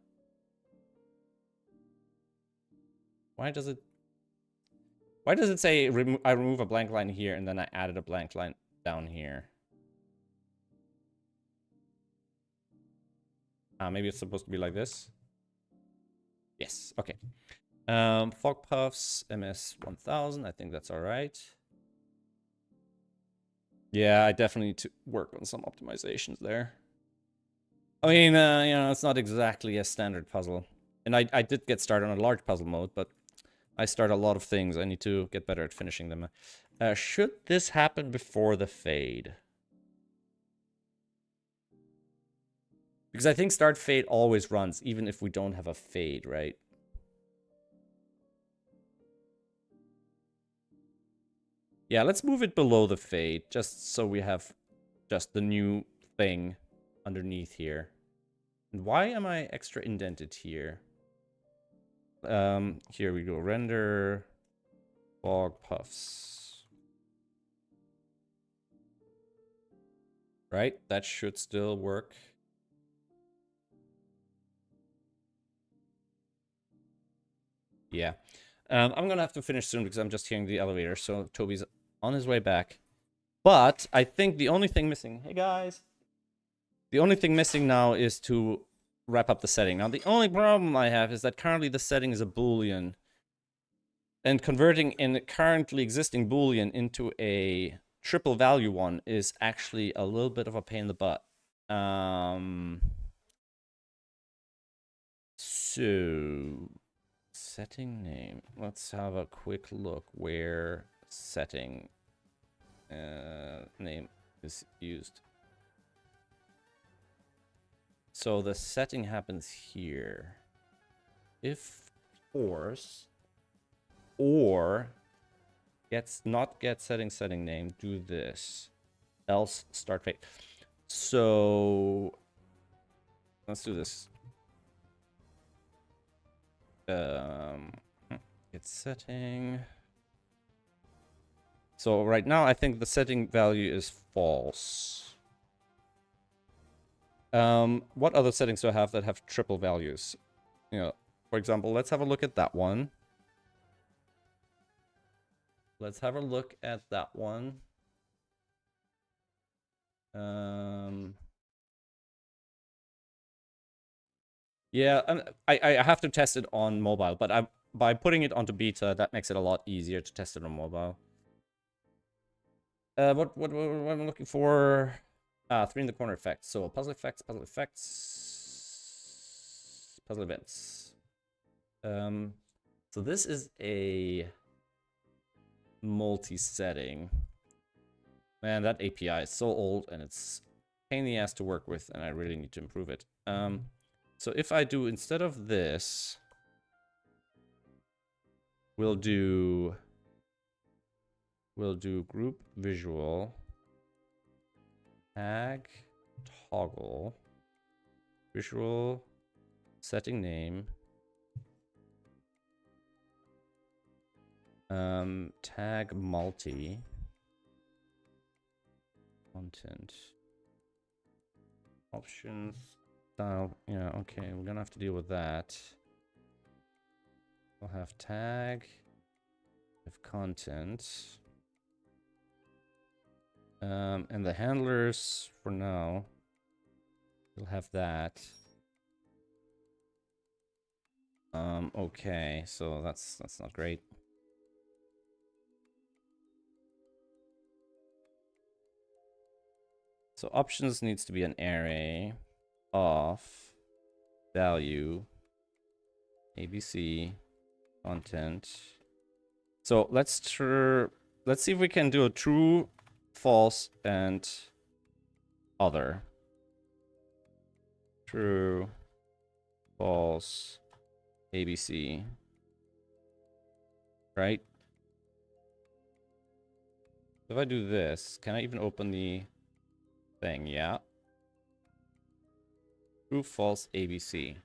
Why does it say I remove a blank line here and then I added a blank line down here? Maybe it's supposed to be like this. Yes, okay. Fog Puffs, MS 1000, I think that's all right. Yeah, I definitely need to work on some optimizations there. I mean, you know, it's not exactly a standard puzzle. And I did get started on a large puzzle mode, but I start a lot of things. I need to get better at finishing them. Should this happen before the fade? Because I think start fade always runs, even if we don't have a fade, right? Yeah, let's move it below the fade, just so we have just the new thing underneath here. And why am I extra indented here? Here we go. Render fog puffs. Right? That should still work. Yeah. I'm gonna have to finish soon because I'm just hearing the elevator, so Toby's on his way back. But I think the only thing missing... Hey, guys! The only thing missing now is to wrap up the setting. Now, the only problem I have is that currently the setting is a Boolean. And converting a currently existing Boolean into a triple value one is actually a little bit of a pain in the butt. So... setting name. Let's have a quick look where setting name is used. So the setting happens here. If force or not get setting name, do this. Else start fade. So let's do this. It's setting. So right now, I think the setting value is false. What other settings do I have that have triple values? You know, for example, let's have a look at that one. Let's have a look at that one. Yeah, I have to test it on mobile, but by putting it onto beta, that makes it a lot easier to test it on mobile. What am I looking for? 3 in the corner effects. So puzzle effects, puzzle events. So this is a multi-setting. Man, that API is so old and it's a pain in the ass to work with, and I really need to improve it. So if I do, instead of this, we'll do group visual, tag, toggle, visual, setting name, tag multi, content, options, style. Yeah, okay, we're gonna have to deal with that. We'll have tag, have content, and the handlers for now, we'll have that. Okay, so that's not great. So options needs to be an array of value ABC content. So let's see if we can do a true, false, and other. True, false, ABC. Right? If I do this, can I even open the thing? Yeah. True, false, ABC.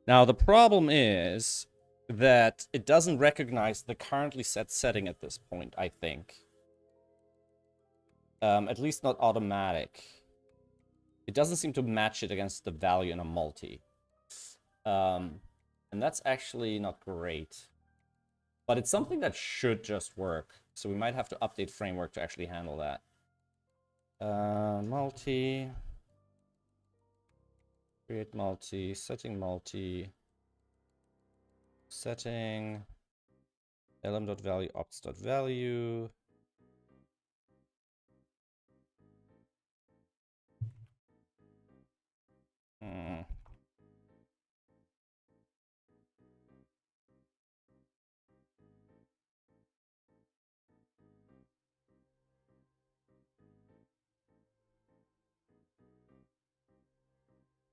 Now, the problem is that it doesn't recognize the currently set setting at this point, I think. At least not automatic. It doesn't seem to match it against the value in a multi. And that's actually not great. But it's something that should just work. So we might have to update framework to actually handle that. Multi. Create multi. Setting multi. Setting. lm.value ops.value.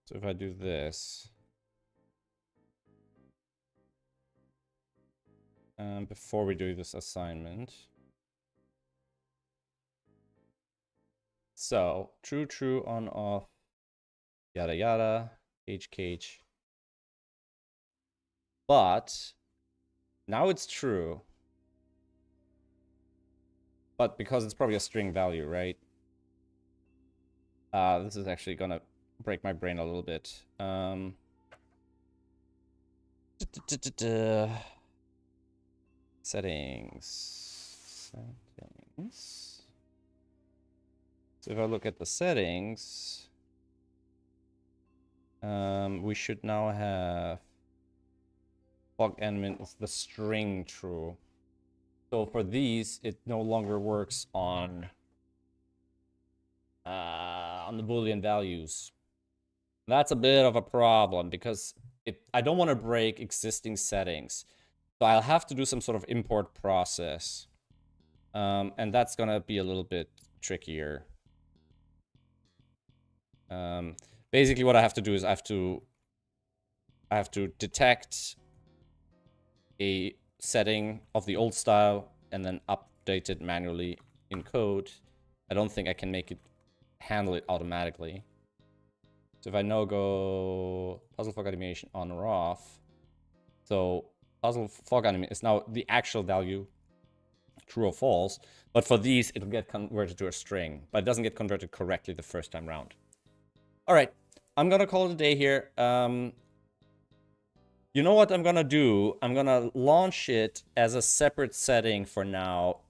So if I do this, before we do this assignment. So true, true, on, off, yada, yada, cage. But now it's true. But because it's probably a string value, right? This is actually gonna break my brain a little bit. Settings. So if I look at the settings, we should now have log element is the string true. So for these, it no longer works on the Boolean values. That's a bit of a problem because I don't want to break existing settings. So I'll have to do some sort of import process. And that's gonna be a little bit trickier. Basically what I have to do is I have to detect a setting of the old style and then update it manually in code. I don't think I can make it handle it automatically. So if I now go puzzle fog animation on or off, so puzzle fog animation is now the actual value, true or false, but for these it'll get converted to a string, but it doesn't get converted correctly the first time round. All right, I'm gonna call it a day here. You know what I'm gonna do? I'm gonna launch it as a separate setting for now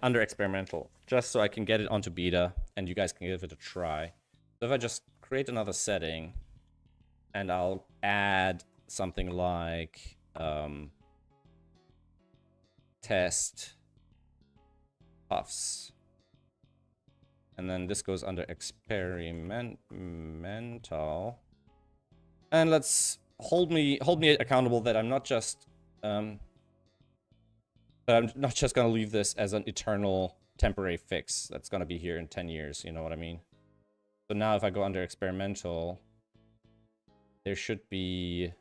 under experimental, just so I can get it onto beta and you guys can give it a try. So if I just create another setting and I'll add something like test puffs. And then this goes under experimental. And let's hold me accountable that I'm not just gonna leave this as an eternal temporary fix that's gonna be here in 10 years, you know what I mean? So now if I go under experimental, there should be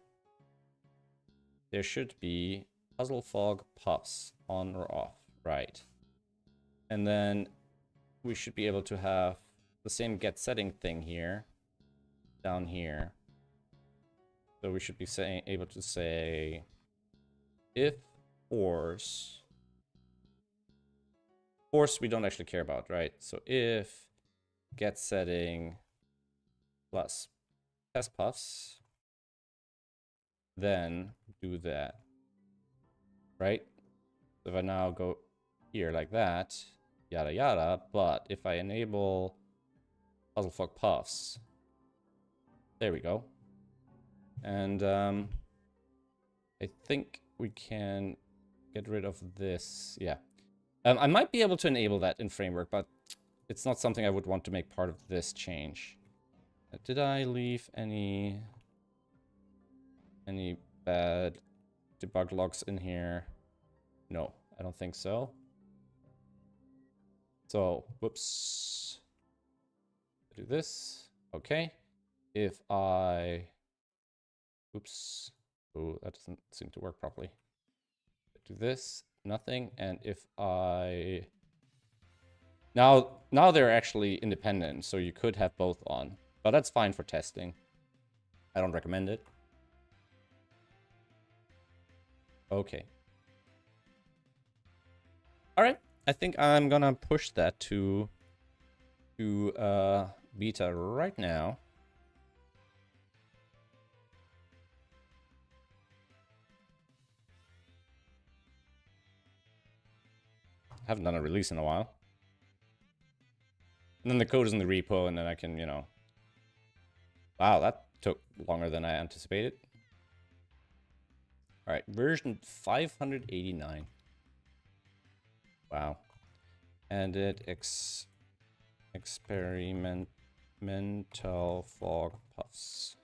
puzzle fog puffs on or off, right? And then we should be able to have the same get setting thing here, down here. So we should be able to say if force we don't actually care about, right? So if get setting plus test puffs, then do that, right? So if I now go here like that, yada yada, but if I enable puzzle fog puffs, there we go. And I think we can get rid of this. Yeah. I might be able to enable that in framework, but it's not something I would want to make part of this change. Did I leave any bad debug logs in here? No, I don't think so. So, whoops. Do this. Okay. If I... Oops. Oh, that doesn't seem to work properly. Do this. Nothing. And if I... Now they're actually independent, so you could have both on. But that's fine for testing. I don't recommend it. Okay. All right. I think I'm gonna push that to beta right now. Haven't done a release in a while. And then the code is in the repo, and then I can, you know... Wow, that took longer than I anticipated. All right, version 589. Wow. And it experimental fog puffs.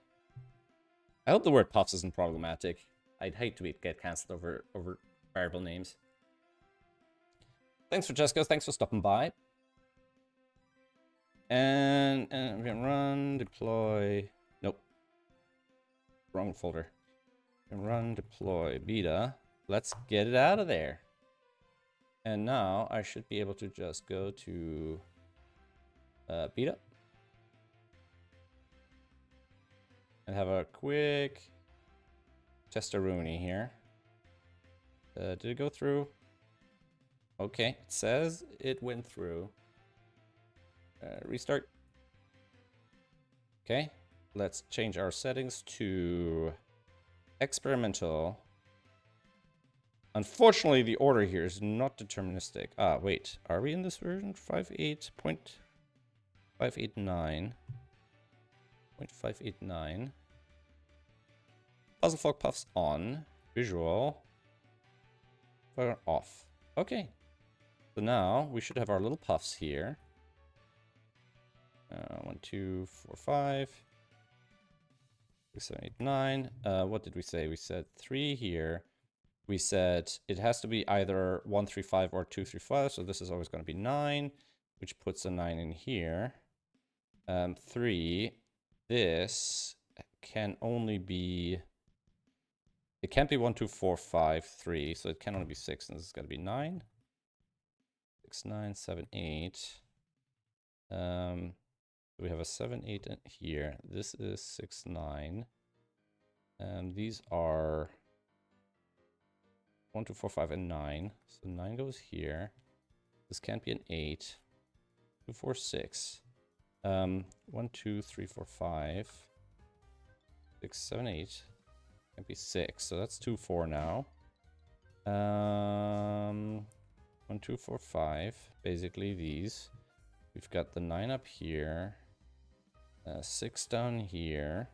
I hope the word puffs isn't problematic. I'd hate to get cancelled over variable names. Thanks for Jessica. Thanks for stopping by. And we can run, deploy. Nope. Wrong folder. And run, deploy, beta. Let's get it out of there. And now I should be able to just go to beta. And have a quick testaroonie here. Did it go through? Okay, it says it went through. Restart. Okay, let's change our settings to experimental. Unfortunately, the order here is not deterministic. Ah, wait, are we in this version? 58.589. 0.589. Puzzle fog puffs on. Visual. Fire off. Okay. So now we should have our little puffs here. 1, 2, 4, 5. 6, 7, 8, 9. What did we say? We said 3 here. We said it has to be either 1, 3, 5 or 2, 3, 5. So this is always going to be 9, which puts a 9 in here. 3. This can only be... It can't be 1, 2, 4, 5, 3. So it can only be 6. And this is going to be 9. 6, 9, 7, 8. We have a 7, 8 here. This is 6, 9. And these are 1, 2, 4, 5, and 9. So 9 goes here. This can't be an 8. 2, 4, 6. 1, 2, 3, 4, 5. 6, 7, 8. Can't be 6. So that's 2, 4 now. 1, 2, 4, 5. Basically these. We've got the 9 up here. 6 down here.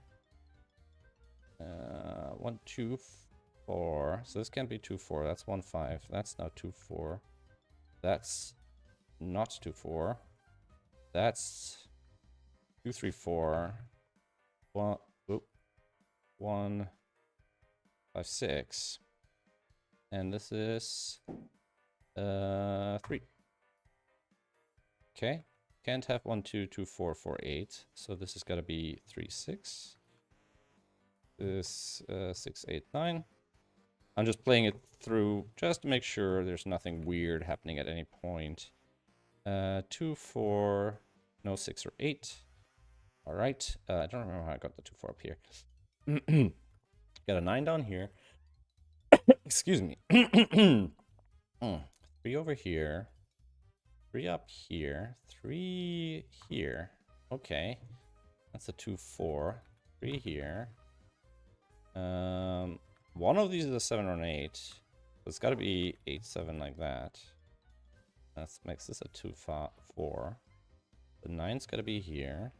1, 2, 4. So this can't be 2, 4. That's 1, 5. That's not 2, 4. That's not 2, 4. That's 2, 3, 4. 1, 1, 5, 6. And this is 3. Okay. Can't have 1, 2, 2, 4, 4, 8. So this has got to be 3, 6. This 6, 8, 9. I'm just playing it through just to make sure there's nothing weird happening at any point. 2, 4, no 6 or 8. All right. I don't remember how I got the 2, 4 up here. Got a 9 down here. Excuse me. 3 over here. 3 up here. 3 here. Okay. That's a 2, 4. 3 here. One of these is a 7 or an 8. So it's got to be 8, 7 like that. That makes this a 2, 4. The 9's got to be here.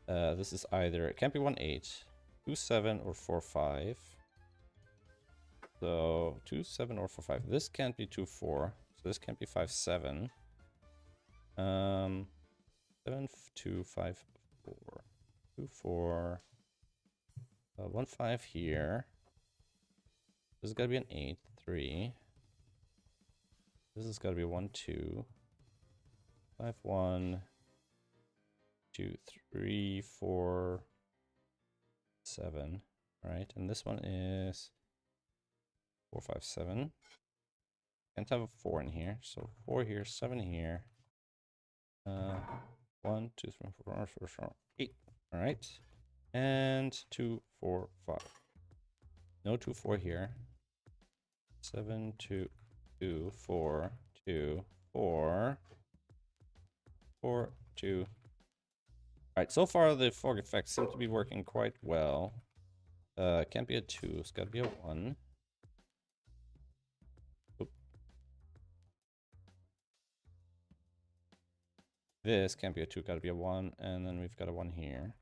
This is either... It can't be 1, 8. 2, 7 or 4, 5. So 2, 7 or 4, 5. This can't be 2, 4. So this can't be 5, 7. 7, 2, 5, 4. 2, 4. 1, 5 here. This has got to be an 8, 3. This has got to be 1, 2. 5, 1, 2, 3, 4, 7. All right, and this one is 4, 5, 7. Can't have a 4 in here, so 4 here, 7 here. 1, 2, 3, 4, 4, 8. All right, and 2, 4, 5. No 2, 4 here. 7, 2, 2, 4, 2, 4, 4, 2. All right, so far the fog effects seem to be working quite well. Can't be a 2, it's got to be a 1. Oop. This can't be a 2, got to be a 1, and then we've got a 1 here.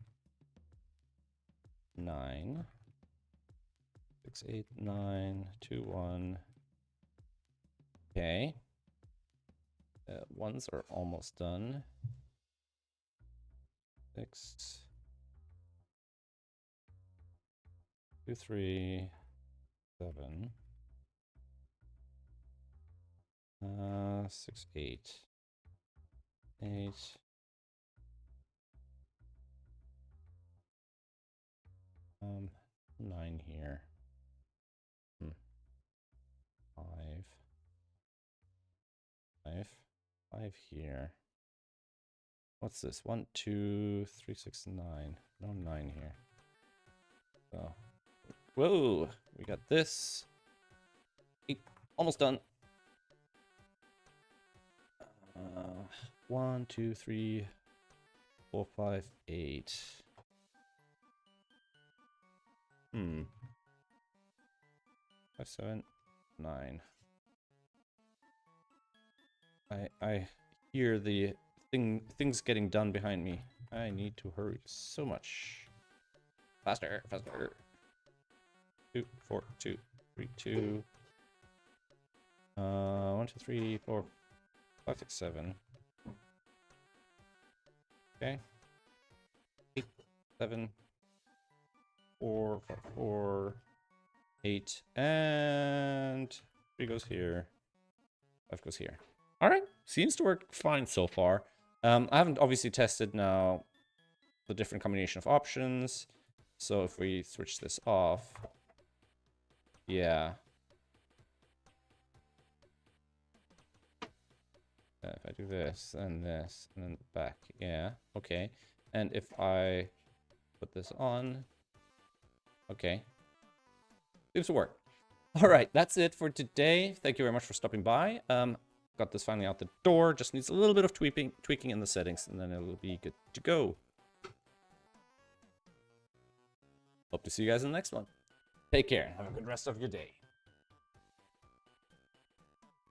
9. 6, 8, 9, 2, 1. Okay. Ones are almost done. 6, 2, 3, 7. 6, 8. 8. Um, 9 here. 5. 5. 5 here. What's this? 1, 2, 3, 6, 9. No 9 here. So, whoa! We got this. 8. Almost done. 1, 2, 3, 4, 5, 8. 5, 7, 9. I hear the things getting done behind me. I need to hurry so much. Faster, faster. 2, 4, 2, 3, 2. 1, 2, 3, 4, 5, 6, 7. Okay. 8, 7, 4, 5, 4, 8, and 3 goes here. 5 goes here. All right, seems to work fine so far. I haven't obviously tested now the different combination of options. So if we switch this off, yeah. If I do this, and then back, yeah, okay. And if I put this on, okay. Seems to work. All right, that's it for today. Thank you very much for stopping by. Got this finally out the door. Just needs a little bit of tweaking in the settings, and then it'll be good to go. Hope to see you guys in the next one. Take care. Have a good rest of your day.